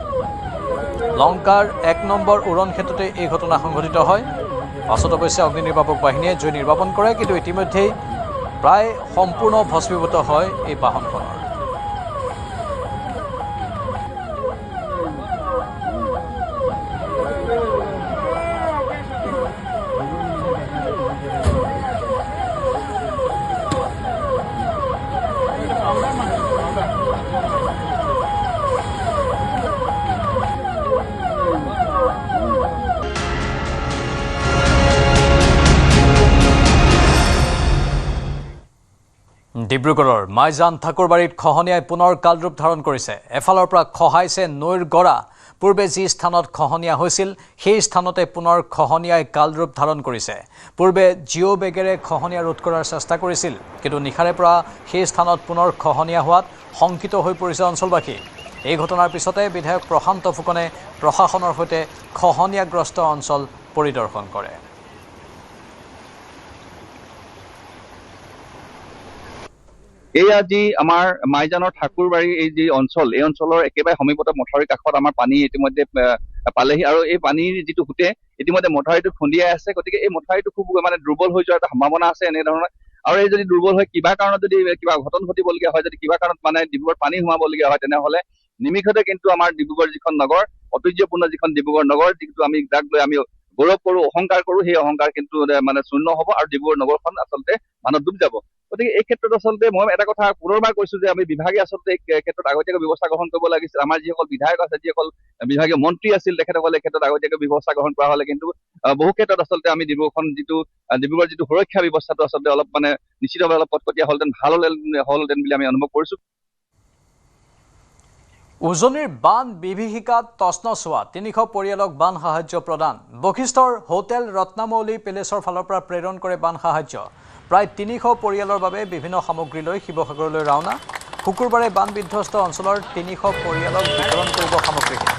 লংকাৰ 1 নম্বৰ উৰণ সেতুতে এই ঘটনা সংঘটিত হয়। পাছত অৱশ্যে অগ্নি নিৰ্বাপক বাহিনীয়ে জুই নিৰ্বাপন কৰে, কিন্তু ইতিমধ্যেই প্ৰায় সম্পূৰ্ণ ভস্মীভূত হয় এই বাহনখনৰ। ডিব্ৰুগড়ৰ মাইজান ঠাকুৰবাৰীত খহনীয়াই পুনৰ কালৰূপ ধাৰণ কৰিছে। এফালৰ পৰা খহাইছে নৈৰ গৰা। পূৰ্বে যি স্থানত খহনীয়া হৈছিল সেই স্থানতে পুনৰ খহনীয়াই কালৰূপ ধাৰণ কৰিছে। পূৰ্বে জিঅ' বেগেৰে খহনীয়া ৰোধ কৰাৰ চেষ্টা কৰিছিল, কিন্তু নিশাৰে পৰা সেই স্থানত পুনৰ খহনীয়া হোৱাত শংকিত হৈ পৰিছে অঞ্চলবাসী। এই ঘটনাৰ পিছতে বিধায়ক প্ৰশান্ত ফুকনে প্ৰশাসনৰ সৈতে খহনীয়াগ্ৰস্ত অঞ্চল পৰিদৰ্শন কৰে। এয়া যি আমাৰ মাইজানৰ ঠাকুৰবাৰী এই যি অঞ্চল, এই অঞ্চলৰ একেবাৰে সমীপতে মথাউৰিৰ কাষত আমাৰ পানী ইতিমধ্যে পালেহি, আৰু এই পানীৰ যিটো সোঁতে ইতিমধ্যে মথাউৰিটো খুন্দিয়াই আছে। গতিকে এই মথাউৰিটো খুব দুৰ্বল হৈ যোৱাৰ এটা সম্ভাৱনা আছে এনেধৰণৰ। আৰু এই যদি দুৰ্বল হয়, কিবা কাৰণত যদি কিবা ঘটন ঘটিবলগীয়া হয়, যদি কিবা কাৰণত ডিব্ৰুগড় পানী সোমাবলগীয়া হয়, তেনেহ'লে নিমিষতে কিন্তু আমাৰ ডিব্ৰুগড় যিখন নগৰ, ঐতিহ্যপূৰ্ণ যিখন ডিব্ৰুগড় নগৰ, যিটো আমি যাক লৈ আমি গৌৰৱ কৰোঁ, অহংকাৰ কৰোঁ, সেই অহংকাৰ কিন্তু শূন্য হ'ব আৰু ডিব্ৰুগড় নগৰখন আচলতে মানত ডুব যাব। গতিকে এই ক্ষেত্ৰত আচলতে মই এটা কথা পুনৰবাৰ কৈছো যে আমি বিভাগে আচলতে এই ক্ষেত্ৰত আগতীয়াকৈ ব্যৱস্থা গ্ৰহণ কৰিব লাগিছিল। আমাৰ যিসকল বিধায়ক আছে, যিসকল বিভাগীয় মন্ত্ৰী আছিল, তেখেতসকলে এই ক্ষেত্ৰত আগতীয়াকৈ ব্যৱস্থা গ্ৰহণ কৰা হ'লে কিন্তু বহু ক্ষেত্ৰত আচলতে আমি ডিব্ৰুগড় যিটো সুৰক্ষা ব্যৱস্থাটো আচলতে অলপ নিশ্চিতভাৱে অলপ কটকটীয়া হ'লহেঁতেন, ভাল হ'লহেঁতেন বুলি আমি অনুভৱ কৰিছো। উজনিৰ বান বিভীষিকাত তছনছ হোৱা 300 পৰিয়ালক বান সাহায্য প্ৰদান। বশিষ্ঠৰ হোটেল ৰত্নামৌলী পেলেচৰ ফালৰ পৰা প্ৰেৰণ কৰে বান সাহায্য। প্ৰায় 300 পৰিয়ালৰ বাবে বিভিন্ন সামগ্ৰী লৈ শিৱসাগৰলৈ ৰাওনা। শুকুৰবাৰে বান বিধ্বস্ত অঞ্চলৰ 300 পৰিয়ালক বিতৰণ কৰিব সামগ্ৰীখিনি।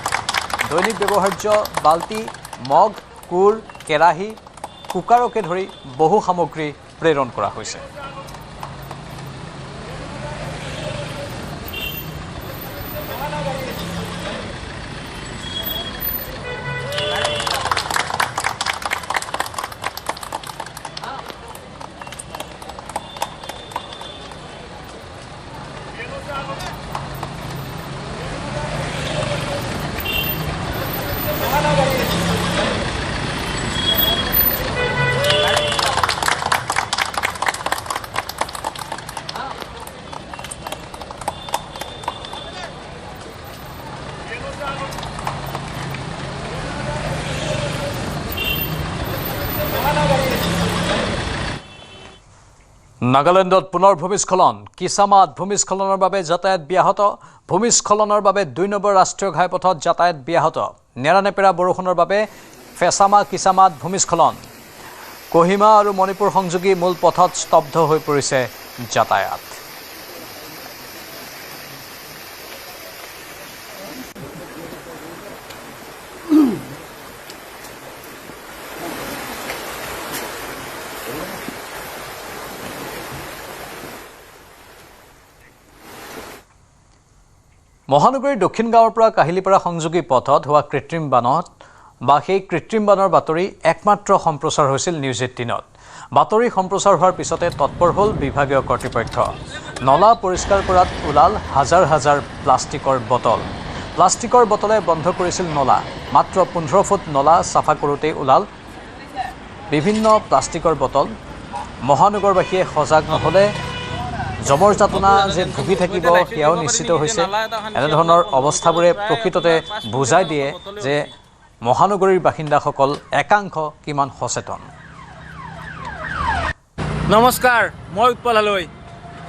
দৈনিক ব্যৱহাৰ্য বাল্টি, মগ, কোৰ, কেৰাহী, কুকাৰকে ধৰি বহু সামগ্ৰী প্ৰেৰণ কৰা হৈছে। নাগালেণ্ডত পুনৰ ভূমিস্খলন। কিছামাত ভূমিস্খলনৰ বাবে যাতায়াত ব্যাহত। ভূমিস্খলনৰ বাবে 2 নম্বৰ ৰাষ্ট্ৰীয় ঘাইপথত যাতায়াত ব্যাহত। নেৰানেপেৰা বৰষুণৰ বাবে ফেছামা কিছামাত ভূমিস্খলন। কহিমা আৰু মণিপুৰ সংযোগী মূল পথত স্তব্ধ হৈ পৰিছে যাতায়াত। মহানগৰীৰ দক্ষিণ গাঁৱৰ পৰা কাহিলীপাৰা সংযোগী পথত হোৱা কৃত্ৰিম বানত সেই কৃত্ৰিম বানৰ বাতৰি একমাত্ৰ সম্প্ৰচাৰ হৈছিল নিউজ 18ত। বাতৰি সম্প্ৰচাৰ হোৱাৰ পিছতে তৎপৰ হ'ল বিভাগীয় কৰ্তৃপক্ষ। নলা পৰিষ্কাৰ কৰাত ওলাল হাজাৰ হাজাৰ প্লাষ্টিকৰ বটল। প্লাষ্টিকৰ বটলে বন্ধ কৰিছিল নলা। মাত্ৰ 15 ফুট নলা চাফা কৰোঁতেই ওলাল বিভিন্ন প্লাষ্টিকৰ বটল। মহানগৰবাসীয়ে সজাগ নহ'লে জমৰ যাতনা যে ভুগি থাকিব সেয়াও নিশ্চিত হৈছে। এনেধৰণৰ অৱস্থাবোৰে প্ৰকৃততে বুজাই দিয়ে যে মহানগৰীৰ বাসিন্দাসকল একাংশ কিমান সচেতন। নমস্কাৰ, মই উৎপল হালৈ।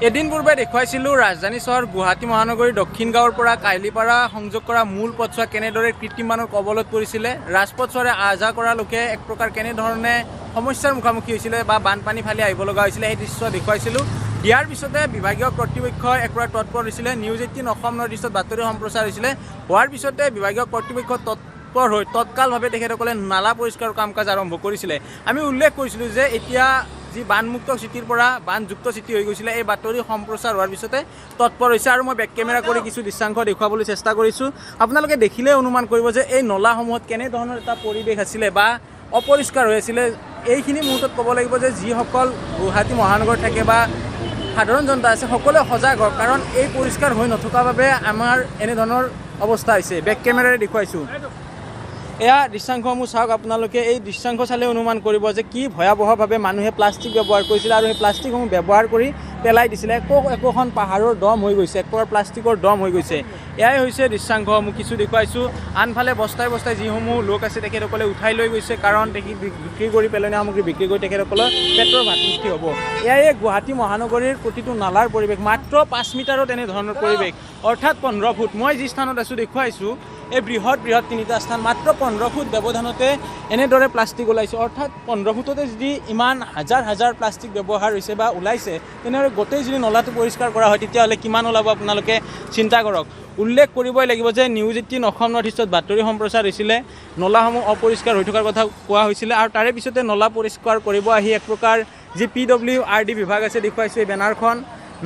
এদিন পূৰ্বে দেখুৱাইছিলোঁ ৰাজধানী চহৰ গুৱাহাটী মহানগৰীৰ দক্ষিণ গাঁৱৰ পৰা কাইলিপাৰা সংযোগ কৰা মূল পথছোৱা কেনেদৰে কৃত্ৰিম বানৰ কবলত পৰিছিলে, ৰাজপথছোৱাৰে আহ যাহ কৰা লোকে এক প্ৰকাৰ কেনেধৰণে সমস্যাৰ মুখামুখি হৈছিলে বা বানপানী ফালি আহিব লগা হৈছিলে সেই দৃশ্য দেখুৱাইছিলোঁ। দিয়াৰ পিছতে বিভাগীয় কৰ্তৃপক্ষই এক প্ৰকাৰ তৎপৰ হৈছিলে। নিউজ 18 অসম নৰ্থ ইষ্টত বাতৰি সম্প্ৰচাৰ হৈছিলে। হোৱাৰ পিছতে বিভাগীয় কৰ্তৃপক্ষ তৎপৰ হৈ তৎকালভাৱে তেখেতসকলে নালা পৰিষ্কাৰৰ কাম কাজ আৰম্ভ কৰিছিলে। আমি উল্লেখ কৰিছিলোঁ যে এতিয়া যি বানমুক্ত চিটিৰ পৰা বানযুক্ত চিটি হৈ গৈছিলে, এই বাতৰি সম্প্ৰচাৰ হোৱাৰ পিছতে তৎপৰ হৈছে। আৰু মই বেক কেমেৰা কৰি কিছু দৃশ্যাংশ দেখুৱাবলৈ চেষ্টা কৰিছোঁ। আপোনালোকে দেখিলে অনুমান কৰিব যে এই নলাসমূহত কেনেধৰণৰ এটা পৰিৱেশ আছিলে বা অপৰিষ্কাৰ হৈ আছিলে। এইখিনি মুহূৰ্তত ক'ব লাগিব যে যিসকল গুৱাহাটী মহানগৰত থাকে বা সাধাৰণ জনতা আছে সকলোৱে সজাগ হওক, কাৰণ এই পৰিষ্কাৰ হৈ নথকাৰ বাবে আমাৰ এনেধৰণৰ অৱস্থা হৈছে। বেক কেমেৰাৰে দেখুৱাইছোঁ। এয়া দৃশ্যাংশসমূহ চাওক আপোনালোকে। এই দৃশ্যাংশ চালে অনুমান কৰিব যে কি ভয়াৱহভাৱে মানুহে প্লাষ্টিক ব্যৱহাৰ কৰিছিলে আৰু সেই প্লাষ্টিকসমূহ ব্যৱহাৰ কৰি পেলাই দিছিলে। একোখন পাহাৰৰ দম হৈ গৈছে, এক প্ৰকাৰ প্লাষ্টিকৰ দম হৈ গৈছে। এয়াই হৈছে দৃশ্যাংশসমূহ কিছু দেখুৱাইছোঁ। আনফালে বস্তাই বস্তাই যিসমূহ লোক আছে তেখেতসকলে উঠাই লৈ গৈছে, কাৰণ বিক্ৰী কৰি পেলনীয়া সামগ্ৰী বিক্ৰী কৰি তেখেতসকলৰ পেটৰ ভাতমুঠি হ'ব। এয়াই গুৱাহাটী মহানগৰীৰ প্ৰতিটো নালাৰ পৰিৱেশ। মাত্ৰ 5 মিটাৰত এনেধৰণৰ পৰিৱেশ, অৰ্থাৎ 15 ফুট। মই যি স্থানত আছোঁ দেখুৱাইছোঁ, এই বৃহৎ তিনিটা স্থান, মাত্ৰ 15 ফুট ব্যৱধানতে এনেদৰে প্লাষ্টিক ওলাইছে। অৰ্থাৎ 15 ফুটতে যদি ইমান হাজাৰ হাজাৰ প্লাষ্টিক ব্যৱহাৰ হৈছে বা ওলাইছে, তেনেদৰে গোটেই যদি নলাটো পৰিষ্কাৰ কৰা হয় তেতিয়াহ'লে কিমান ওলাব আপোনালোকে চিন্তা কৰক। উল্লেখ কৰিবই লাগিব যে নিউজ 18 অসম নৰ্থ ইষ্টত বাতৰি সম্প্ৰচাৰ হৈছিলে। নলাসমূহ অপৰিষ্কাৰ হৈ থকাৰ কথা কোৱা হৈছিলে আৰু তাৰে পিছতে নলা পৰিষ্কাৰ কৰিব আহি এক প্ৰকাৰ যি PWRD বিভাগ আছে, দেখুৱাইছোঁ এই বেনাৰখন,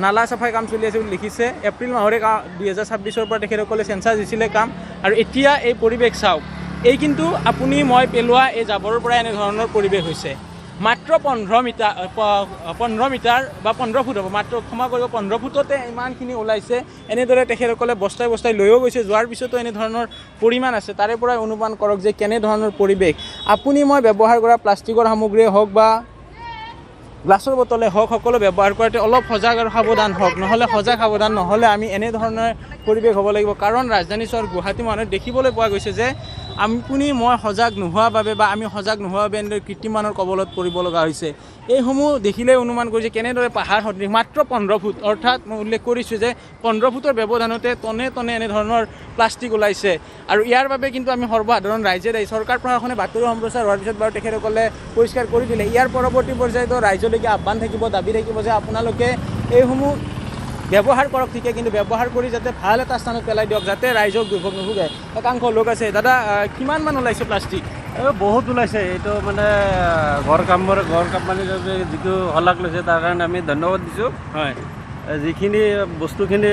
নালা চাফাই কাম চলি আছে বুলি লিখিছে। এপ্ৰিল মাহৰে 2026 পৰা তেখেতসকলে চেঞ্চাছ দিছিলে কাম। আৰু এতিয়া এই পৰিৱেশ চাওক। এই কিন্তু আপুনি মই পেলোৱা এই জাবৰৰ পৰা এনেধৰণৰ পৰিৱেশ হৈছে। মাত্ৰ 15 মিটাৰ বা 15 ফুট হ'ব, মাত্ৰ ক্ষমা কৰিব 15 ফুটতে ইমানখিনি ওলাইছে। এনেদৰে তেখেতসকলে বস্তাই বস্তাই লৈও গৈছে। যোৱাৰ পিছতো এনেধৰণৰ পৰিমাণ আছে। তাৰে পৰাই অনুমান কৰক যে কেনেধৰণৰ পৰিৱেশ। আপুনি মই ব্যৱহাৰ কৰা প্লাষ্টিকৰ সামগ্ৰীয়ে হওক বা গ্লাছৰ বটলে হওক, সকলো ব্যৱহাৰ কৰোঁতে অলপ সজাগ আৰু সাৱধান হওক। নহ'লে সজাগ সাৱধান নহ'লে আমি এনেধৰণৰ পৰিৱেশ হ'ব লাগিব। কাৰণ ৰাজধানী চহৰ গুৱাহাটী মহানগৰীত দেখিবলৈ পোৱা গৈছে যে আপুনি মই সজাগ নোহোৱাৰ বাবে বা আমি সজাগ নোহোৱাৰ বাবে এনেদৰে কৃত্ৰিম বানৰ কবলত পৰিব লগা হৈছে। এইসমূহ দেখিলে অনুমান কৰিছে কেনেদৰে পাহাৰ সদৃশ, মাত্ৰ 15 ফুট। অৰ্থাৎ মই উল্লেখ কৰিছোঁ যে 15 ফুটৰ ব্যৱধানতে টনে টনে এনেধৰণৰ প্লাষ্টিক ওলাইছে। আৰু ইয়াৰ বাবে কিন্তু আমি সৰ্বসাধাৰণ ৰাইজে দায়ী। চৰকাৰ প্ৰশাসনে বাতৰি সম্প্ৰচাৰ হোৱাৰ পিছত বাৰু তেখেতসকলে পৰিষ্কাৰ কৰি দিলে। ইয়াৰ পৰৱৰ্তী পৰ্যায়তো ৰাইজলৈকে আহ্বান থাকিব, দাবী থাকিব যে আপোনালোকে এইসমূহ ব্যৱহাৰ কৰক ঠিকে, কিন্তু ব্যৱহাৰ কৰি যাতে ভাল এটা স্থানত পেলাই দিয়ক, যাতে ৰাইজক দুৰ্ভোগ নুভোগে। একাংশ লোক আছে। দাদা, কিমানমান ওলাইছে প্লাষ্টিক? বহুত ওলাইছে। এইটো মানে ঘৰ কাম মানে যিটো শলাগ লৈছে তাৰ কাৰণে আমি ধন্যবাদ দিছোঁ। হয়, যিখিনি বস্তুখিনি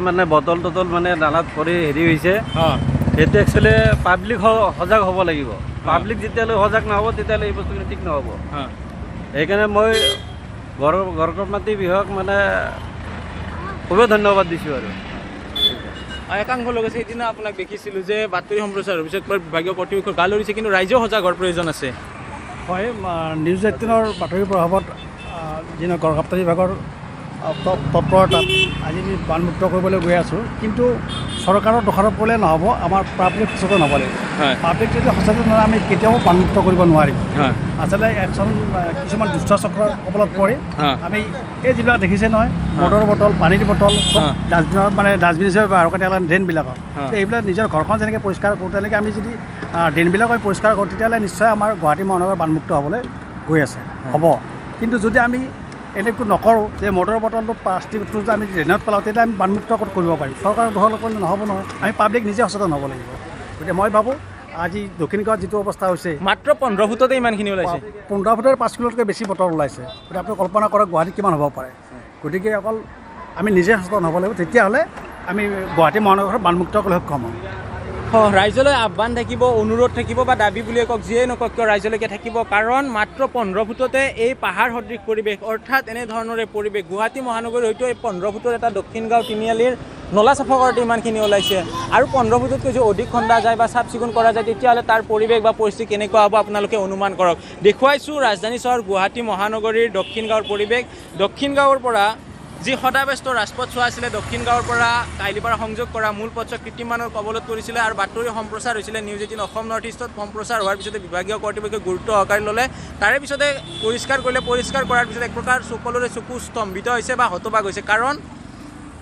মানে বটল টটল মানে নালাত পৰি হেৰি হৈছে, সেইটো একচুৱেলি পাব্লিক সজাগ হ'ব লাগিব। পাব্লিক যেতিয়ালৈ সজাগ নহ'ব তেতিয়াহ'লে এই বস্তুখিনি ঠিক নহ'ব। সেইকাৰণে মই ঘৰ কৰ্মাতি বিভাগ মানে খুবেই ধন্যবাদ দিছোঁ। আৰু একাংশ লোক আছে। সেইদিনা আপোনাক দেখিছিলোঁ যে বাতৰি সম্প্ৰচাৰ হোৱাৰ পিছত বিভাগীয় কৰ্তৃপক্ষৰ গাল ধৰিছে, কিন্তু ৰাইজেও সজাগ হোৱাৰ প্ৰয়োজন আছে। হয়, নিউজ 18ৰ বাতৰিৰ প্ৰভাৱত যি গড়কাপ্তানি বিভাগৰ তৎপৰতাত আজি আমি বানমুক্ত কৰিবলৈ গৈ আছোঁ। কিন্তু চৰকাৰৰ দোষাৰোপ কৰিলে নহ'ব, আমাৰ পাব্লিক সচেতন হ'ব লাগিব। পাব্লিক যদি সচেতন নহয় আমি কেতিয়াও বানমুক্ত কৰিব নোৱাৰিম। আচলতে কিছুমান দুষ্ট চক্ৰৰ কবলত পৰি আমি এই যিবিলাক দেখিছে নহয়, মদৰ বটল, পানীৰ বটল, ডাষ্টবিনৰ মানে ডাষ্টবিন হিচাপে ব্যৱহাৰ কৰে ড্ৰেইনবিলাকক। এইবিলাক নিজৰ ঘৰখন যেনেকৈ পৰিষ্কাৰ কৰোঁ তেনেকৈ আমি যদি ড্ৰেইনবিলাক পৰিষ্কাৰ কৰোঁ তেতিয়াহ'লে নিশ্চয় আমাৰ গুৱাহাটী মহানগৰ বানমুক্ত হ'বলৈ গৈ আছে, হ'ব। কিন্তু যদি আমি এনেকৈ নকৰোঁ যে মটৰ বটলটো প্লাষ্টিকটো যে আমি ড্ৰেইনত পেলাওঁ, তেতিয়া আমি বানমুক্ত ক'ত কৰিব পাৰিম? চৰকাৰৰ দখল কৰিলে নহ'ব নহয়। আমি পাব্লিক নিজে সচেতন হ'ব লাগিব। গতিকে মই ভাবোঁ আজি দক্ষিণ গাঁৱত যিটো অৱস্থা হৈছে, মাত্ৰ 15 ফুটতে ইমানখিনি ওলাইছে। 15 ফুটৰ 5 কিলোতকৈ বেছি বটল ওলাইছে। গতিকে আপুনি কল্পনা কৰক গুৱাহাটীত কিমান হ'ব পাৰে। গতিকে অকল আমি নিজে সচেতন হ'ব লাগিব, তেতিয়াহ'লে আমি গুৱাহাটী মহানগৰত বানমুক্ত কৰিবলৈ সক্ষম হ'ম। ৰাইজলৈ আহ্বান থাকিব, অনুৰোধ থাকিব বা দাবী বুলিয়ে কওক, যিয়ে নকওক কিয় ৰাইজলৈকে থাকিব। কাৰণ মাত্ৰ 15 ফুটতে এই পাহাৰ সদৃশ পৰিৱেশ, অৰ্থাৎ এনেধৰণৰে পৰিৱেশ। গুৱাহাটী মহানগৰীৰ হয়তো এই 15 ফুটৰ এটা দক্ষিণ গাঁও তিনিআলিৰ নলা চাফা কৰোঁতে ইমানখিনি ওলাইছে। আৰু 15 ফুটতকৈ যদি অধিক খন্দা যায় বা চাফ চিকুণ কৰা যায় তেতিয়াহ'লে তাৰ পৰিৱেশ বা পৰিস্থিতি কেনেকুৱা হ'ব আপোনালোকে অনুমান কৰক। দেখুৱাইছোঁ ৰাজধানী চহৰ গুৱাহাটী মহানগৰীৰ দক্ষিণ গাঁৱৰ পৰিৱেশ। দক্ষিণ গাঁৱৰ পৰা যি সদাব্যস্ত ৰাজপথ চোৱা আছিলে দক্ষিণ গাঁৱৰ পৰা কাইলিপাৰা সংযোগ কৰা মূল পথছোৱা কৃত্ৰিমানৰ কবলত পৰিছিলে আৰু বাতৰি সম্প্ৰচাৰ হৈছিলে নিউজ 18 অসম নৰ্থ ইষ্টত সম্প্ৰচাৰ হোৱাৰ পিছতে বিভাগীয় কৰ্তৃপক্ষই গুৰুত্ব সহকাৰে ল'লে তাৰে পিছতে পৰিষ্কাৰ কৰিলে পৰিষ্কাৰ কৰাৰ পিছত এক প্ৰকাৰ সকলোৰে চকু স্তম্ভিত হৈছে বা হতবাক হৈছে কাৰণ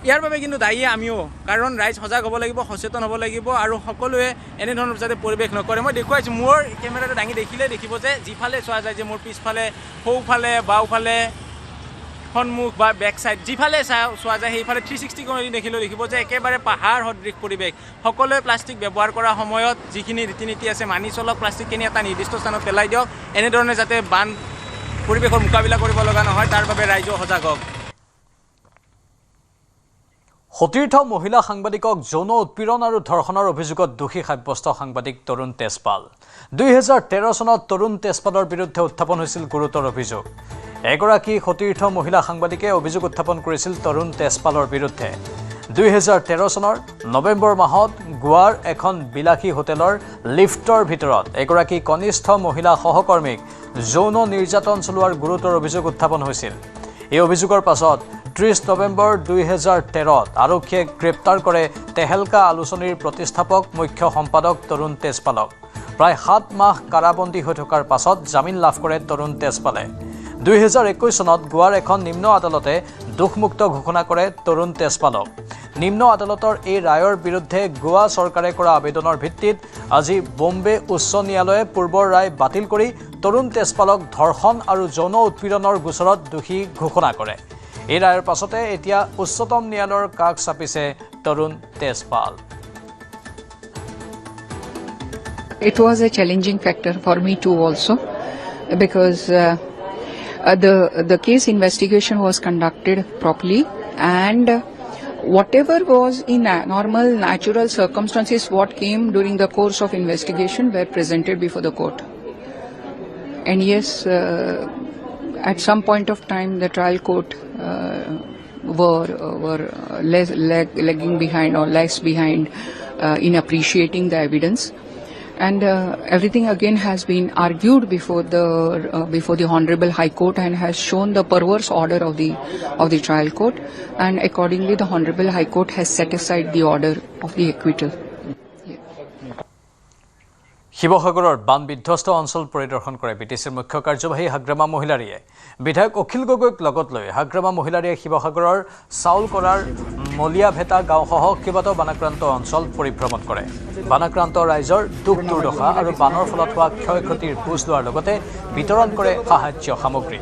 ইয়াৰ বাবে কিন্তু দায়ী আমিও কাৰণ ৰাইজ সজাগ হ'ব লাগিব সচেতন হ'ব লাগিব আৰু সকলোৱে এনেধৰণৰ যাতে পৰিৱেশ নকৰে মই দেখুৱাইছোঁ মোৰ কেমেৰাটো দাঙি দেখিলে দেখিব যে যিফালে চোৱা যায় যে মোৰ পিছফালে সোঁফালে বাওঁফালে সন্মুখ বা বেক চাইড যিফালে চোৱা যায় সেইফালে 360 কোণেদি দেখিলেও দেখিব যে একেবাৰে পাহাৰ সদৃশ পৰিৱেশ সকলোৱে প্লাষ্টিক ব্যৱহাৰ কৰাৰ সময়ত যিখিনি ৰীতি নীতি আছে মানি চলক প্লাষ্টিকখিনি এটা নিৰ্দিষ্ট স্থানত পেলাই দিয়ক এনেধৰণে যাতে বান পৰিৱেশৰ মোকাবিলা কৰিব লগা নহয় তাৰ বাবে ৰাইজও সজাগ হওক সতীৰ্থ মহিলা সাংবাদিকক যৌন উৎপীড়ন আৰু ধৰ্ষণৰ অভিযোগত দোষী সাব্যস্ত সাংবাদিক তৰুণ তেজপাল 2013 চনত তৰুণ তেজপালৰ বিৰুদ্ধে উত্থাপন হৈছিল গুৰুতৰ অভিযোগ এগৰাকী সতীৰ্থ মহিলা সাংবাদিকে অভিযোগ উত্থাপন কৰিছিল তৰুণ তেজপালৰ বিৰুদ্ধে 2013 চনৰ নৱেম্বৰ মাহত গোৱাৰ এখন বিলাসী হোটেলৰ লিফ্টৰ ভিতৰত এগৰাকী কনিষ্ঠ মহিলা সহকৰ্মীক যৌন নিৰ্যাতন চলোৱাৰ গুৰুতৰ অভিযোগ উত্থাপন হৈছিল এই অভিযোগৰ পাছত 30 নৱেম্বৰ 2013ত আৰক্ষীয়ে গ্ৰেপ্তাৰ কৰে তেহেলকা আলোচনীৰ প্ৰতিষ্ঠাপক মুখ্য সম্পাদক তৰুণ তেজপালক প্ৰায় 7 মাহ কাৰাবন্দী হৈ থকাৰ পাছত জামিন লাভ কৰে তৰুণ তেজপালে 2021 চনত গোৱাৰ এখন নিম্ন আদালতে দোষমুক্ত ঘোষণা কৰে তৰুণ তেজপালক নিম্ন আদালতৰ এই ৰায়ৰ বিৰুদ্ধে গোৱা চৰকাৰে কৰা আবেদনৰ ভিত্তিত আজি বম্বে উচ্চ ন্যায়ালয়ে পূৰ্বৰ ৰায় বাতিল কৰি তৰুণ তেজপালক ধৰ্ষণ আৰু যৌন উৎপীড়নৰ গোচৰত দোষী ঘোষণা কৰে এই ৰায়ৰ পাছতে এতিয়া উচ্চতম ন্যায়ালয়ৰ কাষ চাপিছে তৰুণ Tejpal It was a challenging factor for me too also because the case investigation was conducted properly and whatever was in normal natural circumstances what came during the course of investigation were presented before the court and yes at some point of time the trial court were lagging behind or lags behind in appreciating the evidence and everything again has been argued before the Honorable High Court and has shown the perverse order of the trial court and accordingly the Honorable High Court has set aside the order of the acquittal. শিৱসাগৰৰ বান বিধ্বস্ত অঞ্চল পৰিদৰ্শন কৰে বিটিচিৰ মুখ্য কাৰ্যবাহী হাগ্ৰামা মহিলাৰীয়ে বিধায়ক অখিল গগৈক লগত লৈ হাগ্ৰামা মহিলাৰীয়ে শিৱসাগৰৰ চাউলকৰাৰ মলিয়াভেটা গাঁওসহ কেইবাটাও বানাক্ৰান্ত অঞ্চল পৰিভ্ৰমণ কৰে বানাক্ৰান্ত ৰাইজৰ দুখ দুৰ্দশা আৰু বানৰ ফলত হোৱা ক্ষয় ক্ষতিৰ বুজ লোৱাৰ লগতে বিতৰণ কৰে সাহায্য সামগ্ৰী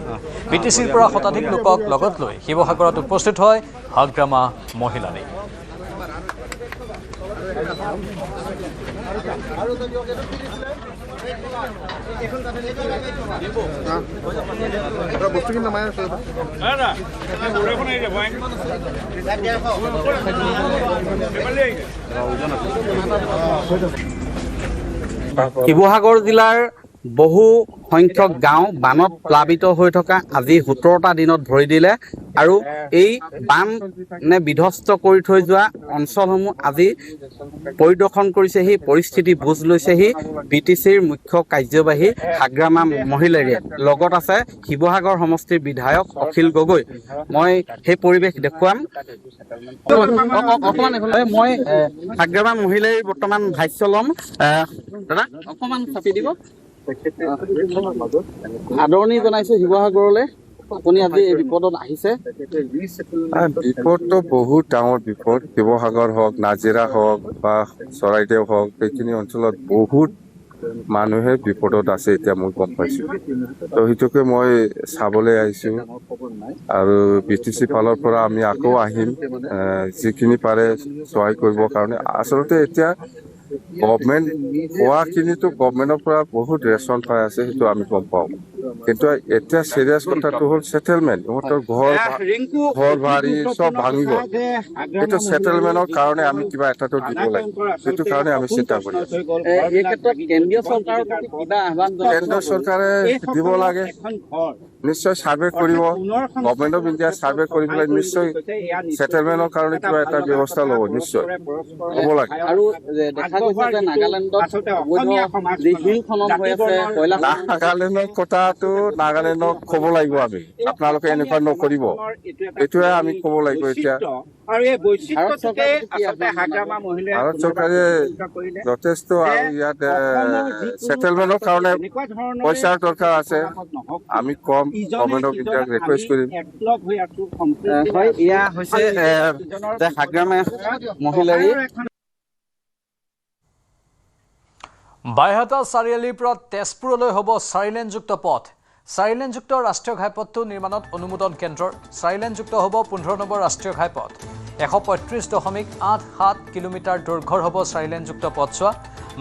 বিটিচিৰ পৰা শতাধিক লোকক লগত লৈ শিৱসাগৰত উপস্থিত হয় হাগ্ৰামা মহিলাৰী শিৱসাগৰ জিলাৰ বহু সংখ্যক গাঁও বানত প্লাবিত হৈ থকা আজি 17টা দিনত ভৰি দিলে আৰু এই বান বিধ্বস্ত কৰি থৈ যোৱা অঞ্চলসমূহ আজি পৰিদৰ্শন কৰিছেহি পৰিস্থিতি বুজ লৈছেহি বিটিচিৰ মুখ্য কাৰ্যবাহী হাগ্ৰামা মহিলাৰীয়ে লগত আছে শিৱসাগৰ সমষ্টিৰ বিধায়ক অখিল গগৈ মই সেই পৰিৱেশ দেখুৱাম অকমান মই হাগ্ৰামা মহিলাৰীৰ বৰ্তমান ভাষ্য ল'ম দাদা অকমান চাপি দিব আদৰণি জনাইছো শিৱসাগৰলৈ আপুনি আজি এই বিপদত আহিছে বিপদটো বহুত ডাঙৰ বিপদ শিৱসাগৰ হওক নাজিৰা হওক বা চৰাইদেউ হওক এইখিনি অঞ্চলত বহুত মানুহে বিপদত আছে এতিয়া মই গম পাইছো তো সেইটোকে মই চাবলৈ আহিছো আৰু বিটিচি ফালৰ পৰা আমি আকৌ আহিম যিখিনি পাৰে সহায় কৰিবৰ কাৰণে আচলতে এতিয়া গভৰ্ণমেণ্ট হোৱাখিনিতো গভৰ্ণমেণ্টৰ পৰা বহুত ৰেচন পাই আছে সেইটো আমি গম পাওঁ কিন্তু এতিয়া চিৰিয়াছ কথাটো হ'ল সেটেলমেণ্ট ইহঁতৰ ঘৰ বাৰী চব ভাঙিব সেইটো সেটেলমেণ্টৰ কাৰণে আমি কিবা এটাতো দিব লাগিব সেইটো কাৰণে আমি চিন্তা কৰি আছো কেন্দ্ৰীয় চৰকাৰে দিব লাগে নিশ্চয় চাৰ্ভে কৰিব গভৰ্ণমেণ্ট অফ ইণ্ডিয়া চাৰ্ভে কৰি পেলাই নিশ্চয় সেটেলমেণ্টৰ কাৰণে কিবা এটা ব্যৱস্থা ল'ব নিশ্চয় হ'ব লাগে আৰু দেখা গৈছে যে নাগালেণ্ডত নাগালেণ্ডৰ কথা এইটো নাগালেণ্ডক ক'ব লাগিব আমি আপোনালোকে এনেকুৱা নকৰিব এইটোৱে আমি ক'ব লাগিব এতিয়া আৰু এই বৈচিত্ৰ্যটোকে আচলতে হাগ্ৰামা মহিলাই ভাৰত চৰকাৰে যথেষ্ট আৰু ইয়াত ছেটেলমেণ্টৰ কাৰণে পইচাৰ দৰকাৰ আছে আমি কম গভৰ্ণমেণ্টক এতিয়া ৰিকুৱেষ্ট কৰিম হয় এয়া হৈছে হাগ্ৰামা মহিলাৰী বাইহাটা চাৰিআলিৰ পৰা তেজপুৰলৈ হ'ব 4 লেনযুক্ত পথ 4 লেনযুক্ত ৰাষ্ট্ৰীয় ঘাইপথটো নিৰ্মাণত অনুমোদন কেন্দ্ৰৰ 4 লেনযুক্ত হ'ব 15 নম্বৰ ৰাষ্ট্ৰীয় ঘাইপথ 135.87 কিলোমিটাৰ দৈৰ্ঘ্যৰ হ'ব 4 লেনযুক্ত পথছোৱা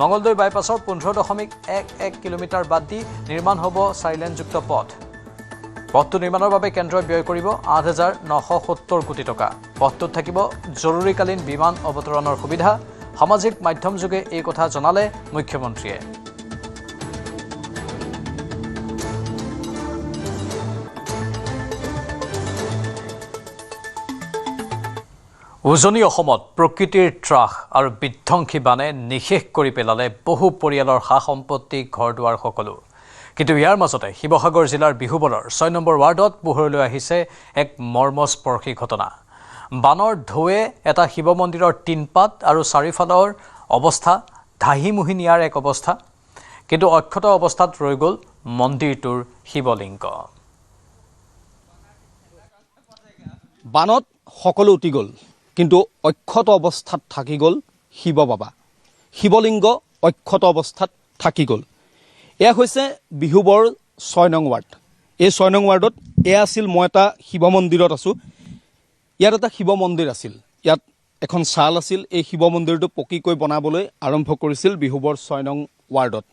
মঙলদৈ বাইপাছৰ 15.11 কিলোমিটাৰ বাদ দি নিৰ্মাণ হ'ব 4 লেনযুক্ত পথ পথটো নিৰ্মাণৰ বাবে কেন্দ্ৰই ব্যয় কৰিব 8,970 কোটি টকা পথটোত থাকিব জৰুৰীকালীন বিমান অৱতৰণৰ সুবিধা সামাজিক মাধ্যম যোগে এই কথা জনালে মুখ্যমন্ত্ৰীয়ে উজনি অসমত প্ৰকৃতিৰ ত্ৰাস আৰু বিধ্বংসী বানে নিশেষ কৰি পেলালে বহু পৰিয়ালৰ সা সম্পত্তি ঘৰ-দুৱাৰ সকলো কিন্তু ইয়াৰ মাজতে শিৱসাগৰ জিলাৰ বিহুবৰৰ 6 নম্বৰ ৱাৰ্ডত পোহৰলৈ আহিছে এক মৰ্মস্পৰ্শী ঘটনা বানৰ ঢৌৱে এটা শিৱ মন্দিৰৰ তিনপাত আৰু চাৰিফালৰ অৱস্থা ধাহিমুহি নিয়াৰ এক অৱস্থা কিন্তু অক্ষত অৱস্থাত ৰৈ গ'ল মন্দিৰটোৰ শিৱলিংগ বানত সকলো উটি গ'ল কিন্তু অক্ষত অৱস্থাত থাকি গ'ল শিৱ বাবা শিৱলিংগ অক্ষত অৱস্থাত থাকি গ'ল এয়া হৈছে বিহুবৰ 6 নং ৱাৰ্ড এই 6 নং ৱাৰ্ডত এয়া আছিল মই এটা শিৱ মন্দিৰত আছোঁ ইয়াত এটা শিৱ মন্দিৰ আছিল ইয়াত এখন চাল আছিল এই শিৱ মন্দিৰটো পকিকৈ বনাবলৈ আৰম্ভ কৰিছিল বিহুবৰ 6 নং ৱাৰ্ডত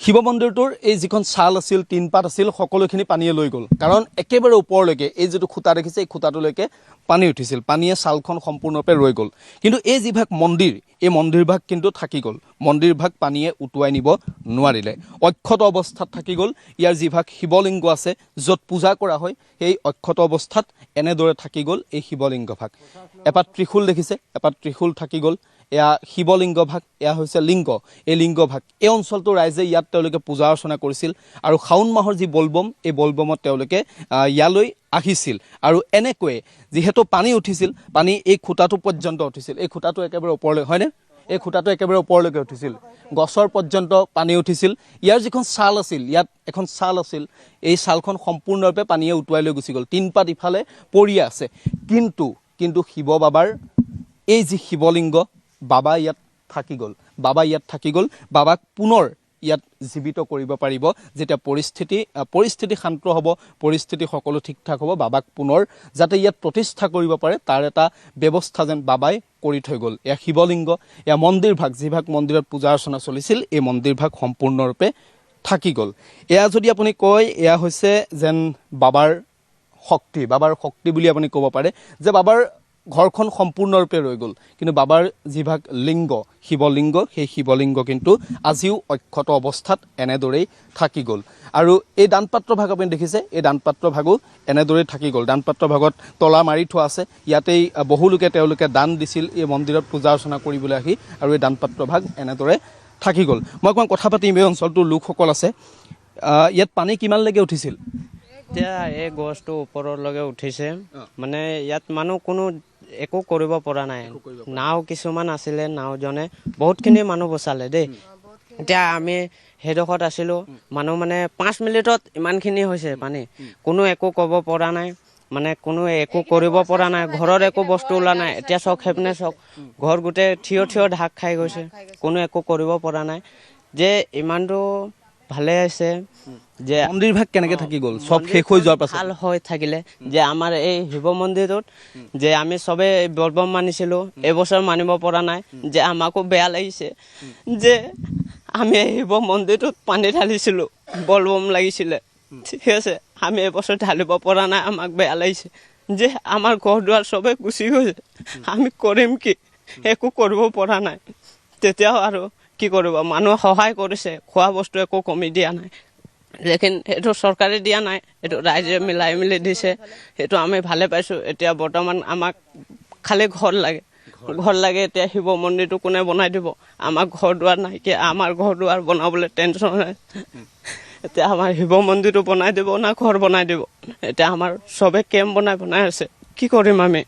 শিৱ মন্দিৰটোৰ এই যিখন চাল আছিল তিনপাত আছিল সকলোখিনি পানীয়ে লৈ গ'ল কাৰণ একেবাৰে ওপৰলৈকে এই যেটো খুঁটা দেখিছে এই খুঁটাটোলৈকে পানী উঠিছিল পানীয়ে চালখন সম্পূৰ্ণৰূপে ৰৈ গ'ল কিন্তু এই যিভাগ মন্দিৰ এই মন্দিৰ ভাগ কিন্তু থাকি গ'ল মন্দিৰ ভাগ পানীয়ে উটুৱাই নিব নোৱাৰিলে অক্ষত অৱস্থাত থাকি গ'ল ইয়াৰ যিভাগ শিৱলিংগ আছে য'ত পূজা কৰা হয় সেই অক্ষত অৱস্থাত এনেদৰে থাকি গ'ল এই শিৱলিংগ ভাগ এপাত ত্ৰিশূল দেখিছে এপাত ত্ৰিশূল থাকি গ'ল এয়া শিৱলিংগ ভাগ এয়া হৈছে লিংগ এই লিংগ ভাগ এই অঞ্চলটো ৰাইজে ইয়াত তেওঁলোকে পূজা অৰ্চনা কৰিছিল আৰু শাওণ মাহৰ যি বলবম এই বলবমত তেওঁলোকে ইয়ালৈ আহিছিল আৰু এনেকৈ যিহেতু পানী উঠিছিল পানী এই খুঁটাটো পৰ্যন্ত উঠিছিল এই খুঁটাটো একেবাৰে ওপৰলৈ হয়নে এই খুঁটাটো একেবাৰে ওপৰলৈকে উঠিছিল গছৰ পৰ্যন্ত পানী উঠিছিল ইয়াৰ যিখন চাল আছিল ইয়াত এখন চাল আছিল এই চালখন সম্পূৰ্ণৰূপে পানীয়ে উটুৱাই লৈ গুচি গ'ল তিনপাত ইফালে পৰি আছে কিন্তু শিৱ বাবাৰ এই যি শিৱলিংগ বাবা ইয়াত থাকি গ'ল বাবাক পুনৰ ইয়াত জীৱিত কৰিব পাৰিব যেতিয়া পৰিস্থিতি শান্ত হ'ব পৰিস্থিতি সকলো ঠিকঠাক হ'ব বাবাক পুনৰ যাতে ইয়াত প্ৰতিষ্ঠা কৰিব পাৰে তাৰ এটা ব্যৱস্থা যেন বাবাই কৰি থৈ গ'ল এয়া শিৱলিংগ এয়া মন্দিৰ ভাগ যিভাগ মন্দিৰত পূজা অৰ্চনা চলিছিল এই মন্দিৰ ভাগ সম্পূৰ্ণৰূপে থাকি গ'ল এয়া যদি আপুনি কয় এয়া হৈছে যেন বাবাৰ শক্তি বুলি আপুনি ক'ব পাৰে যে বাবাৰ ঘৰখন সম্পূৰ্ণৰূপে ৰৈ গ'ল কিন্তু বাবাৰ যিভাগ লিংগ শিৱলিংগ সেই শিৱলিংগ কিন্তু আজিও অক্ষত অৱস্থাত এনেদৰেই থাকি গ'ল আৰু এই দানপাত্ৰ ভাগ আপুনি দেখিছে এই দানপাত্ৰ ভাগো এনেদৰেই থাকি গ'ল দানপাত্ৰ ভাগত তলা মাৰি থোৱা আছে ইয়াতেই বহু লোকে তেওঁলোকে দান দিছিল এই মন্দিৰত পূজা অৰ্চনা কৰিবলৈ আহি আৰু এই দানপাত্ৰ ভাগ এনেদৰে থাকি গ'ল মই অকণমান কথা পাতিম এই অঞ্চলটোৰ লোকসকল আছে ইয়াত পানী কিমানলৈকে উঠিছিল এতিয়া এই গছটো ওপৰলৈকে উঠিছে মানে ইয়াত মানুহ কোনো একো কৰিব পৰা নাই নাও কিছুমান আছিলে নাওজনে বহুতখিনি মানুহ বচালে দেই এতিয়া আমি সেইডোখৰত আছিলোঁ মানুহ মানে 5 মিনিটত ইমানখিনি হৈছে পানী কোনো একো ক'ব পৰা নাই মানে কোনো একো কৰিব পৰা নাই ঘৰৰ একো বস্তু ওলা নাই এতিয়া চক হেপনে চক ঘৰ গোটেই থিয় ঢাক খাই গৈছে কোনো একো কৰিব পৰা নাই যে ইমানটো ভালে আছে যে মন্দিৰ ভাগ কেনেকৈ থাকি গ'ল চব শেষ হৈ যোৱাৰ পাছত ভাল হৈ থাকিলে যে আমাৰ এই শিৱ মন্দিৰটোত যে আমি চবে বলবম মানিছিলোঁ এইবছৰ মানিব পৰা নাই যে আমাকো বেয়া লাগিছে যে আমি এই শিৱ মন্দিৰটোত পানী ঢালিছিলোঁ বলবম লাগিছিলে ঠিক আছে আমি এইবছৰ ঢালিব পৰা নাই আমাক বেয়া লাগিছে যে আমাৰ ঘৰ দুৱাৰ চবে গুচি গৈছে আমি কৰিম কি একো কৰিব পৰা নাই তেতিয়াও আৰু কি কৰিব মানুহে সহায় কৰিছে খোৱা বস্তু একো কমি দিয়া নাই লেকিন সেইটো চৰকাৰে দিয়া নাই এইটো ৰাইজে মিলাই মিলি দিছে সেইটো আমি ভালে পাইছোঁ এতিয়া বৰ্তমান আমাক খালি ঘৰ লাগে এতিয়া শিৱ মন্দিৰটো কোনে বনাই দিব আমাক ঘৰ দুৱাৰ নাইকিয়া আমাৰ ঘৰ দুৱাৰ বনাবলৈ টেনশ্যন হয় এতিয়া আমাৰ শিৱ মন্দিৰটো বনাই দিব না ঘৰ বনাই দিব। এতিয়া আমাৰ চবে কেম্প বনাই আছে, কি কৰিম আমি?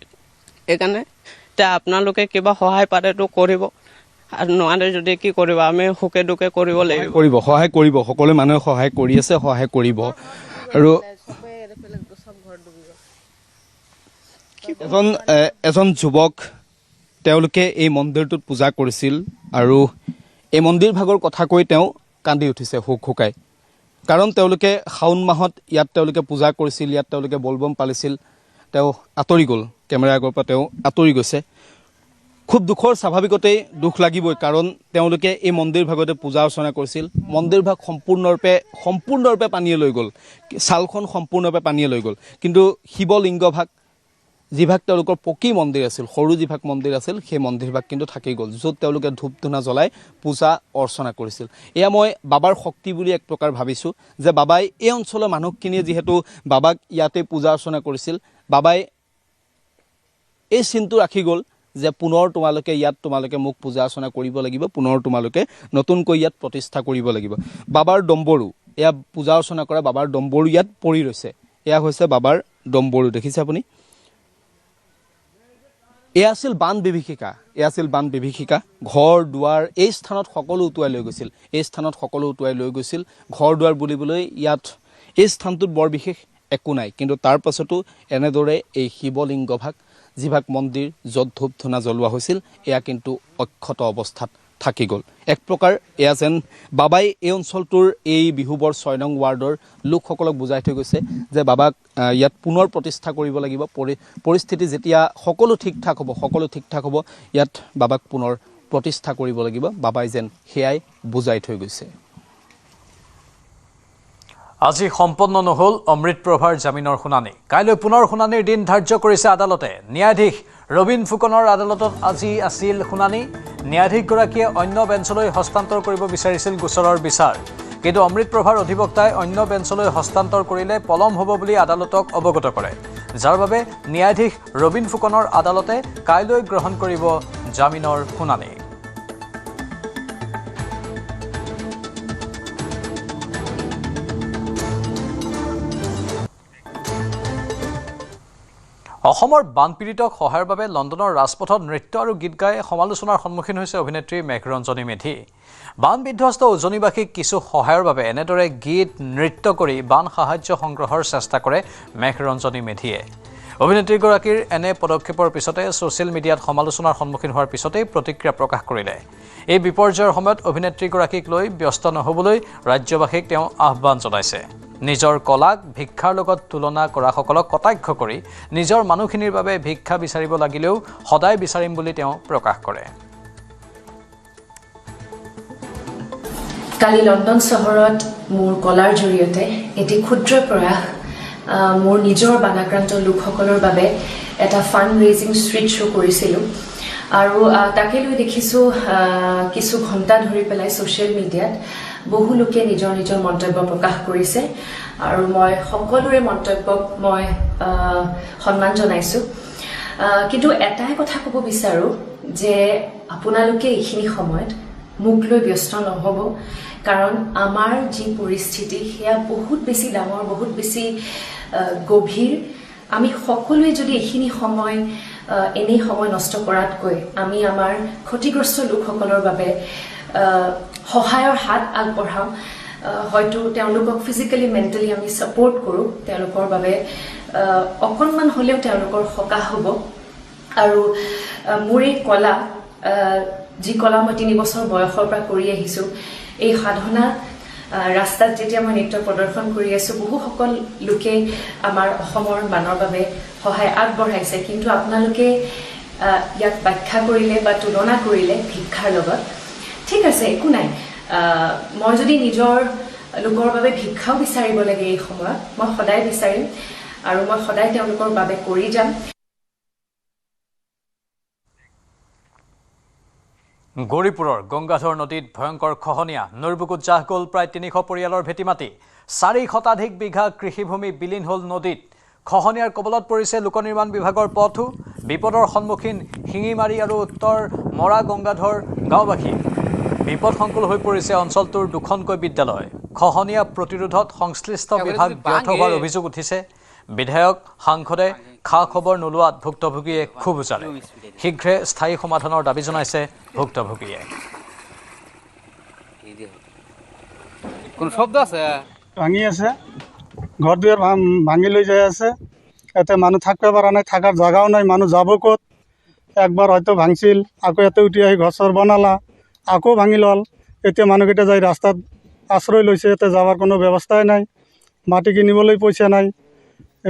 সেইকাৰণে এতিয়া আপোনালোকে কিবা সহায় পাৰেতো কৰিব, আৰু নোৱাৰে যদি কি কৰিব, আমি সুখে দুখে কৰিব লাগিব। সহায় কৰিব, সকলো মানুহে সহায় কৰি আছে, সহায় কৰিব। আৰু এজন যুৱক, তেওঁলোকে এই মন্দিৰটোত পূজা কৰিছিল আৰু এই মন্দিৰ ভাগৰ কথা কৈ তেওঁ কান্দি উঠিছে হুকহুকাই। কাৰণ তেওঁলোকে শাওণ মাহত ইয়াত তেওঁলোকে পূজা কৰিছিল, ইয়াত তেওঁলোকে বলবম পালিছিল, তেওঁ আঁতৰি গ'ল, কেমেৰাৰ আগৰ পৰা তেওঁ আঁতৰি গৈছে। খুব দুখৰ, স্বাভাৱিকতেই দুখ লাগিবই, কাৰণ তেওঁলোকে এই মন্দিৰ ভাগতে পূজা অৰ্চনা কৰিছিল। মন্দিৰ ভাগ সম্পূৰ্ণৰূপে পানীয়ে লৈ গ'ল, ছালখন সম্পূৰ্ণৰূপে পানীয়ে লৈ গ'ল। কিন্তু শিৱলিংগ ভাগ, যিভাগ তেওঁলোকৰ পকী মন্দিৰ আছিল, সৰু যিভাগ মন্দিৰ আছিল, সেই মন্দিৰ ভাগ কিন্তু থাকি গ'ল, য'ত তেওঁলোকে ধূপ ধূনা জ্বলাই পূজা অৰ্চনা কৰিছিল। এয়া মই বাবাৰ শক্তি বুলি এক প্ৰকাৰ ভাবিছোঁ, যে বাবাই এই অঞ্চলৰ মানুহখিনিয়ে যিহেতু বাবাক ইয়াতে পূজা অৰ্চনা কৰিছিল, বাবাই এই চিনটো ৰাখি গ'ল যে পুনৰ তোমালোকে মোক পূজা অৰ্চনা কৰিব লাগিব, পুনৰ তোমালোকে নতুনকৈ ইয়াত প্ৰতিষ্ঠা কৰিব লাগিব। বাবাৰ ডম্বৰু, এয়া পূজা অৰ্চনা কৰা বাবাৰ ডম্বৰু ইয়াত পৰি ৰৈছে। এয়া হৈছে বাবাৰ ডম্বৰু, দেখিছে আপুনি? এয়া আছিল বান বিভীষিকা, ঘৰ দুৱাৰ এই স্থানত সকলো উটুৱাই লৈ গৈছিল। ঘৰ দুৱাৰ বুলিবলৈ ইয়াত এই স্থানটোত বৰ বিশেষ একো নাই, কিন্তু তাৰ পাছতো এনেদৰে এই শিৱলিংগ ভাগ, যিভাগ মন্দিৰ য'ত ধূপ ধূনা জ্বলোৱা হৈছিল, এয়া কিন্তু অক্ষত অৱস্থাত থাকি গ'ল। এক প্ৰকাৰ এয়া যেন বাবাই এই অঞ্চলটোৰ এই বিহুবৰ 6 নং ৱাৰ্ডৰ লোকসকলক বুজাই থৈ গৈছে যে বাবাক ইয়াত পুনৰ প্ৰতিষ্ঠা কৰিব লাগিব। পৰিস্থিতি যেতিয়া সকলো ঠিক ঠাক হ'ব, ইয়াত বাবাক পুনৰ প্ৰতিষ্ঠা কৰিব লাগিব, বাবাই যেন সেয়াই বুজাই থৈ গৈছে। আজি সম্পন্ন নহ'ল অমৃত প্ৰভাৰ জামিনৰ শুনানি। কাইলৈ পুনৰ শুনানিৰ দিন ধাৰ্য কৰিছে আদালতে। ন্যায়াধীশ ৰবীন ফুকনৰ আদালতত আজি আছিল শুনানি। ন্যায়াধীশগৰাকীয়ে অন্য বেঞ্চলৈ হস্তান্তৰ কৰিব বিচাৰিছিল গোচৰৰ বিচাৰ, কিন্তু অমৃত প্ৰভাৰ অধিবক্তাই অন্য বেঞ্চলৈ হস্তান্তৰ কৰিলে পলম হ'ব বুলি আদালতক অৱগত কৰে, যাৰ বাবে ন্যায়াধীশ ৰবীন ফুকনৰ আদালতে কাইলৈ গ্ৰহণ কৰিব জামিনৰ শুনানি। অসমৰ বানপীড়িতক সহায়ৰ বাবে লণ্ডনৰ ৰাজপথত নৃত্য আৰু গীত গাই সমালোচনাৰ সন্মুখীন হৈছে অভিনেত্ৰী মেঘৰঞ্জনী মেধি। বান বিধ্বস্ত উজনিবাসীক কিছু সহায়ৰ বাবে এনেদৰে গীত নৃত্য কৰি বান সাহায্য সংগ্ৰহৰ চেষ্টা কৰে মেঘৰঞ্জনী মেধিয়ে। অভিনেত্ৰীগৰাকীৰ এনে পদক্ষেপৰ পিছতে ছ'চিয়েল মিডিয়াত সমালোচনাৰ সন্মুখীন হোৱাৰ পিছতেই প্ৰতিক্ৰিয়া প্ৰকাশ কৰিলে। এই বিপৰ্যয়ৰ সময়ত অভিনেত্ৰীগৰাকীক লৈ ব্যস্ত নহ'বলৈ ৰাজ্যবাসীক তেওঁ আহ্বান জনাইছে। নিজৰ কলাক ভিক্ষাৰ লগত তুলনা কৰাসকলক কটাক্ষ কৰি নিজৰ মানুহখিনিৰ বাবে ভিক্ষা বিচাৰিব লাগিলেও সদায় বিচাৰিম বুলি তেওঁ প্ৰকাশ কৰে। কালি লণ্ডন চহৰত মোৰ কলাৰ জৰিয়তে এটি ক্ষুদ্ৰ প্ৰয়াস মোৰ নিজৰ বানাক্ৰান্ত লোকসকলৰ বাবে এটা ফাণ্ড ৰেইজিং ষ্ট্ৰীট শ্ব' কৰিছিলোঁ, আৰু তাকে লৈ দেখিছোঁ কিছু ঘণ্টা ধৰি পেলাই ছ'চিয়েল মিডিয়াত বহু লোকে নিজৰ মন্তব্য প্ৰকাশ কৰিছে, আৰু মই সকলোৰে মন্তব্যক মই সন্মান জনাইছোঁ। কিন্তু এটাই কথা ক'ব বিচাৰোঁ যে আপোনালোকে এইখিনি সময়ত মোক লৈ ব্যস্ত নহ'ব, কাৰণ আমাৰ যি পৰিস্থিতি সেয়া বহুত বেছি ডাঙৰ, বহুত বেছি গভীৰ। আমি সকলোৱে যদি এইখিনি সময় এনেই সময় নষ্ট কৰাতকৈ আমি আমাৰ ক্ষতিগ্ৰস্ত লোকসকলৰ বাবে সহায়ৰ হাত আগবঢ়াওঁ, হয়তো তেওঁলোকক ফিজিকেলি মেণ্টেলি আমি ছাপোৰ্ট কৰোঁ, তেওঁলোকৰ বাবে অকণমান হ'লেও তেওঁলোকৰ সকাহ হ'ব। আৰু মোৰ এই কলা, যি কলা মই 3 বছৰ বয়সৰ পৰা কৰি আহিছোঁ, এই সাধনা ৰাস্তাত যেতিয়া মই নৃত্য প্ৰদৰ্শন কৰি আছোঁ, বহুসকল লোকে আমাৰ অসমৰ বানৰ বাবে সহায় আগবঢ়াইছে, কিন্তু আপোনালোকে ইয়াক ব্যাখ্যা কৰিলে বা তুলনা কৰিলে ভিক্ষাৰ লগত। ঠিক আছে, একো নাই, মই যদি নিজৰ লোকৰ বাবে ভিক্ষাও বিচাৰিব লাগে এই সময়ত, মই সদায় বিচাৰিম আৰু মই সদায় তেওঁলোকৰ বাবে কৰি যাম। গৌৰীপুৰৰ গংগাধৰ নদীত ভয়ংকৰ খহনীয়া, নৈৰ বুকুত জাহ গ'ল প্ৰায় 300 পৰিয়ালৰ ভেটিমাটি, 4 শতাধিক বিঘা কৃষিভূমি বিলীন হ'ল নদীত। খহনীয়াৰ কবলত পৰিছে লোক নিৰ্মাণ বিভাগৰ পথো। বিপদৰ সন্মুখীন শিঙিমাৰী আৰু উত্তৰ মৰা গংগাধৰ গাঁওবাসী। বিপদসংকুল হৈ পৰিছে অঞ্চলটোৰ 2খনকৈ বিদ্যালয়। খহনীয়া প্ৰতিৰোধত সংশ্লিষ্ট বিভাগ ব্যৰ্থ হোৱাৰ অভিযোগ উঠিছে। বিধায়ক সাংসদে খা খবৰ নোলোৱাত ভুক্তভোগীয়ে ক্ষোভ উজালে। শীঘ্ৰে স্থায়ী সমাধানৰ দাবী জনাইছে ভুক্তভোগীয়ে। কোন শব্দ আছে ভাঙি আছে, ঘৰ দুৱাৰ ভাঙি লৈ যাই আছে। ইয়াতে মানুহ থাকিব পৰা নাই, থকাৰ জেগাও নাই, মানুহ যাব ক'ত? একবাৰ হয়তো ভাঙছিল, আকৌ ইয়াতে উঠি আহি ঘৰ চৰ বনালা, আকৌ ভাঙি ল'ল। এতিয়া মানুহকেইটা যাই ৰাস্তাত আশ্ৰয় লৈছে, ইয়াতে যাবৰ কোনো ব্যৱস্থাই নাই, মাটি কিনিবলৈ পইচা নাই।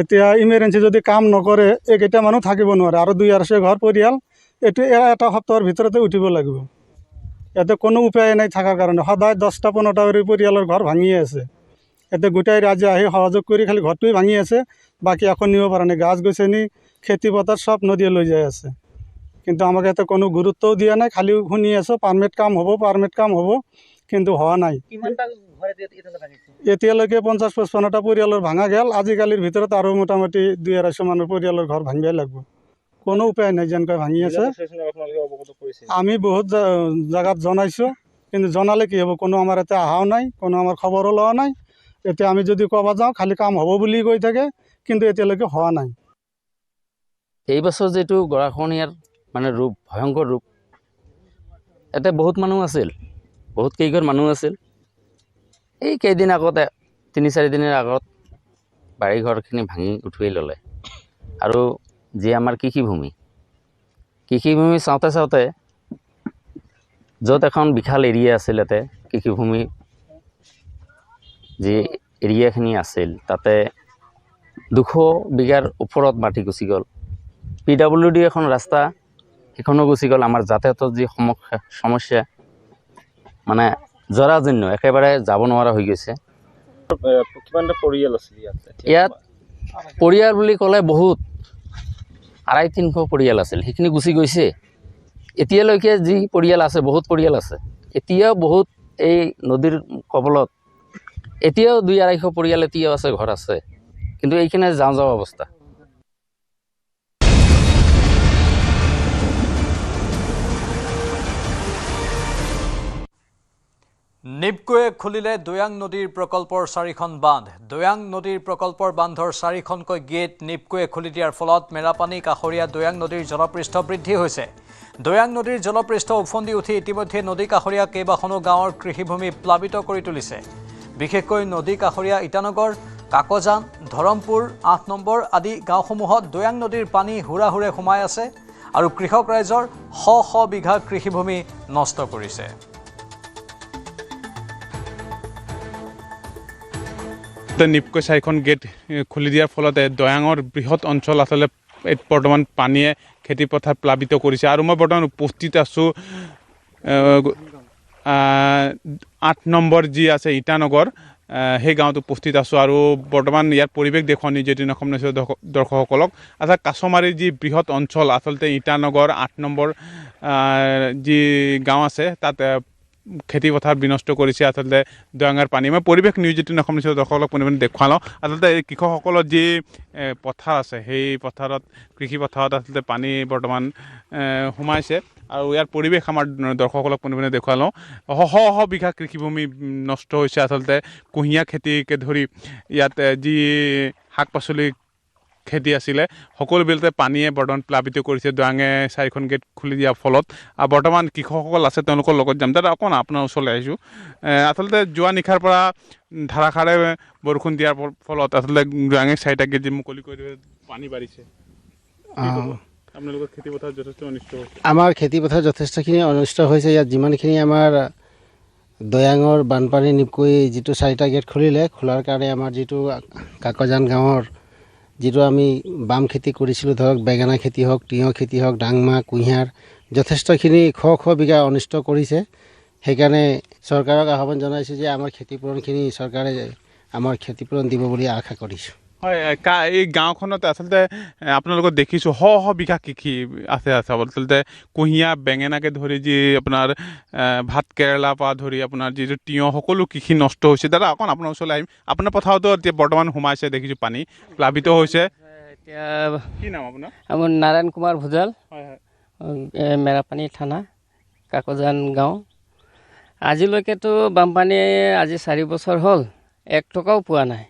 এতিয়া ইমাৰ্জেঞ্চি যদি কাম নকৰে এইকেইটা মানুহ থাকিব নোৱাৰে, আৰু 2-2 ঘৰ পৰিয়াল এইটো এটা সপ্তাহৰ ভিতৰতে উঠিব লাগিব। ইয়াতে কোনো উপায় নাই থকাৰ কাৰণে, সদায় 10টা-15টা পৰিয়ালৰ ঘৰ ভাঙিয়ে আছে। ইয়াতে গোটাই ৰাইজে আহি সহযোগ কৰি খালি ঘৰটোৱে ভাঙি আছে, বাকী এখন নিব পৰা নাই। গাছ গছনি খেতি পথাৰ চব নদীয়ে লৈ যাই আছে, কিন্তু আমাক ইয়াতে কোনো গুৰুত্বও দিয়া নাই। খালি শুনি আছোঁ পাৰ্মিট কাম হ'ব, কিন্তু হোৱা নাই। এতিয়ালৈকে 50-55টা পৰিয়ালৰ ভাঙা গেল। আজিকালিৰ ভিতৰত আৰু মোটামুটি 200-250 মানৰ পৰিয়ালৰ ঘৰ ভাঙিবই লাগিব। কোনো উপায় নাই, যেনেকৈ ভাঙি আছে। আমি বহুত জেগাত জনাইছোঁ, কিন্তু জনালে কি হ'ব? কোনো আমাৰ ইয়াতে অহাও নাই, কোনো আমাৰ খবৰো লোৱা নাই। এতিয়া আমি যদি ক'ব যাওঁ খালি কাম হ'ব বুলি কৈ থাকে, কিন্তু এতিয়ালৈকে হোৱা নাই। এই বছৰ যিটো গৰাখহনীয়াৰ মানে ৰূপ, ভয়ংকৰ ৰূপ, ইয়াতে বহুত মানুহ আছিল, বহুত কেইঘৰ মানুহ আছিল। এই কেইদিন আগতে 3-4 দিনৰ আগত বাৰীঘৰখিনি ভাঙি উঠুৱাই ল'লে। আৰু যি আমাৰ কৃষিভূমি চাওঁতে য'ত এখন বিশাল এৰিয়া আছিল, ইয়াতে কৃষিভূমি যি এৰিয়াখিনি আছিল, তাতে 200 বিঘাৰ ওপৰত মাটি গুচি গ'ল। PWD এখন ৰাস্তা সেইখনো গুচি গ'ল। আমাৰ যাতায়াতৰ যি সমস্যা মানে জৰাজীৰ্ণ, একেবাৰে যাব নোৱাৰা হৈ গৈছে। ইয়াত পৰিয়াল বুলি ক'লে বহুত 250-300 পৰিয়াল আছিল, সেইখিনি গুচি গৈছে। এতিয়ালৈকে যি পৰিয়াল আছে, বহুত পৰিয়াল আছে। এতিয়াও বহুত এই নদীৰ কবলত এতিয়াও 200-250 পৰিয়াল এতিয়াও আছে, ঘৰ আছে, কিন্তু এইখিনি যাওঁ অৱস্থা। নিপকোৱে খুলিলে দৈয়াং নদীৰ প্ৰকল্পৰ 4খন বান্ধ। দৈয়াং নদীৰ প্ৰকল্পৰ বান্ধৰ 4খনকৈ গেট নিপকোৱে খুলি দিয়াৰ ফলত মেৰাপানী কাষৰীয়া দৈয়াং নদীৰ জলপৃষ্ঠ বৃদ্ধি হৈছে। দৈয়াং নদীৰ জলপৃষ্ঠ উফন্দি উঠি ইতিমধ্যে নদী কাষৰীয়া কেইবাখনো গাঁৱৰ কৃষিভূমি প্লাবিত কৰি তুলিছে। বিশেষকৈ নদী কাষৰীয়া ইটানগৰ, কাকজান, ধৰমপুৰ, 8 নম্বৰ আদি গাঁওসমূহত দৈয়াং নদীৰ পানী হুৰাহুৰে সোমাই আছে আৰু কৃষক ৰাইজৰ শ বিঘা কৃষিভূমি নষ্ট কৰিছে। নিপকৈ 4খন গেট খুলি দিয়াৰ ফলতে দৈয়াঙৰ বৃহৎ অঞ্চল আচলতে বৰ্তমান পানীয়ে খেতিপথাৰ প্লাবিত কৰিছে। আৰু মই বৰ্তমান উপস্থিত আছোঁ 8 নম্বৰ যি আছে ইটানগৰ, সেই গাঁৱত উপস্থিত আছোঁ। আৰু বৰ্তমান ইয়াৰ পৰিৱেশ দেখুৱাওঁ নিউজ 18 অসম নিউজৰ দৰ্শকসকলক। আচ্ছা, কাছমাৰীৰ যি বৃহৎ অঞ্চল আচলতে ইটানগৰ 8 নম্বৰ যি গাঁও আছে, তাত খেতিপথাৰ বিনষ্ট কৰিছে আচলতে দৈয়াঙৰ পানী। মই পৰিৱেশ নিউজ 18 অসম নিউজৰ দৰ্শকসকলক পোনপটীয়াকৈ দেখুৱাই লওঁ। আচলতে এই কৃষকসকলৰ যি পথাৰ আছে, সেই পথাৰত কৃষি পথাৰত আচলতে পানী বৰ্তমান সোমাইছে। আৰু ইয়াৰ পৰিৱেশ আমাৰ দৰ্শকসকলক পোনপটীয়াকৈ দেখুৱাই লওঁ। শ বিঘা কৃষিভূমি নষ্ট হৈছে। আচলতে কুঁহিয়াৰ খেতিকে ধৰি ইয়াত যি শাক পাচলি খেতি আছিলে, সকলোবিলাতে পানীয়ে বৰ্তমান প্লাবিত কৰিছে দৈয়াঙে 4খন গেট খুলি দিয়াৰ ফলত। আৰু বৰ্তমান কৃষকসকল আছে, তেওঁলোকৰ লগত যাম। দাদা, অকণ আপোনাৰ ওচৰলৈ আহিছোঁ। আচলতে যোৱা নিশাৰ পৰা ধাৰাসাৰে বৰষুণ দিয়াৰ ফলত আচলতে দৈয়াঙে 4টা গেট যি মুকলি কৰি পানী বাঢ়িছে। আপোনালোকৰ খেতিপথাৰ যথেষ্ট অনিষ্ট হৈছে। আমাৰ খেতিপথাৰ যথেষ্টখিনি অনিষ্ট হৈছে। ইয়াত যিমানখিনি আমাৰ দৈয়াঙৰ বানপানী নিপকৈ যিটো 4টা গেট খোলাৰ কাৰণে আমাৰ যিটো কাকজান গাঁৱৰ যিটো আমি বাম খেতি কৰিছিলোঁ, ধৰক বেঙেনা খেতি হওক, তিয়ঁহ খেতি হওক, ডাংমাহ, কুঁহিয়াৰ, যথেষ্টখিনি শ বিঘা অনিষ্ট কৰিছে। সেইকাৰণে চৰকাৰক আহ্বান জনাইছোঁ যে আমাৰ ক্ষতিপূৰণখিনি চৰকাৰে আমাৰ ক্ষতিপূৰণ দিব বুলি আশা কৰিছোঁ। হয়, এই গাঁওখনত আচলতে আপোনালোকক দেখিছোঁ শ বিঘা কৃষি আছে। আচলতে কুঁহিয়াৰ, বেঙেনাকে ধৰি যি আপোনাৰ ভাত কেৰেলা পৰা ধৰি আপোনাৰ যিটো তিয়ঁহ, সকলো কৃষি নষ্ট হৈছে। দাদা, অকণ আপোনাৰ ওচৰলৈ আহিম। আপোনাৰ পথাৰতো এতিয়া বৰ্তমান সোমাইছে, দেখিছোঁ পানী প্লাবিত হৈছে। এতিয়া কি নাম আপোনাৰ? মোৰ নাৰায়ণ কুমাৰ ভূজাল, হয়, মেৰাপানী থানা, কাকজান গাঁও। আজিলৈকেতো বানপানী আজি 4 বছৰ হ'ল 1 টকাও পোৱা নাই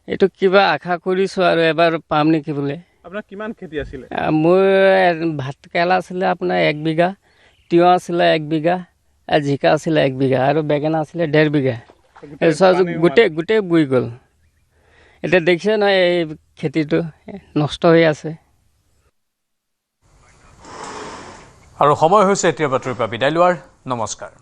এইটো কিবা আশা কৰিছোঁ আৰু এবাৰ পাম নেকি বোলে আপোনাৰ কিমান খেতি আছিলে মোৰ ভাতকেৰেলা আছিলে আপোনাৰ 1 বিঘা তিয়হ আছিলে 1 বিঘা জিকা আছিলে 1 বিঘা আৰু বেঙেনা আছিলে 1.5 বিঘা গোটেই বুই গ'ল এতিয়া দেখিছে নহয় এই খেতিটো নষ্ট হৈ আছে আৰু সময় হৈছে এতিয়া বাতৰিৰ পৰা বিদায় লোৱাৰ নমস্কাৰ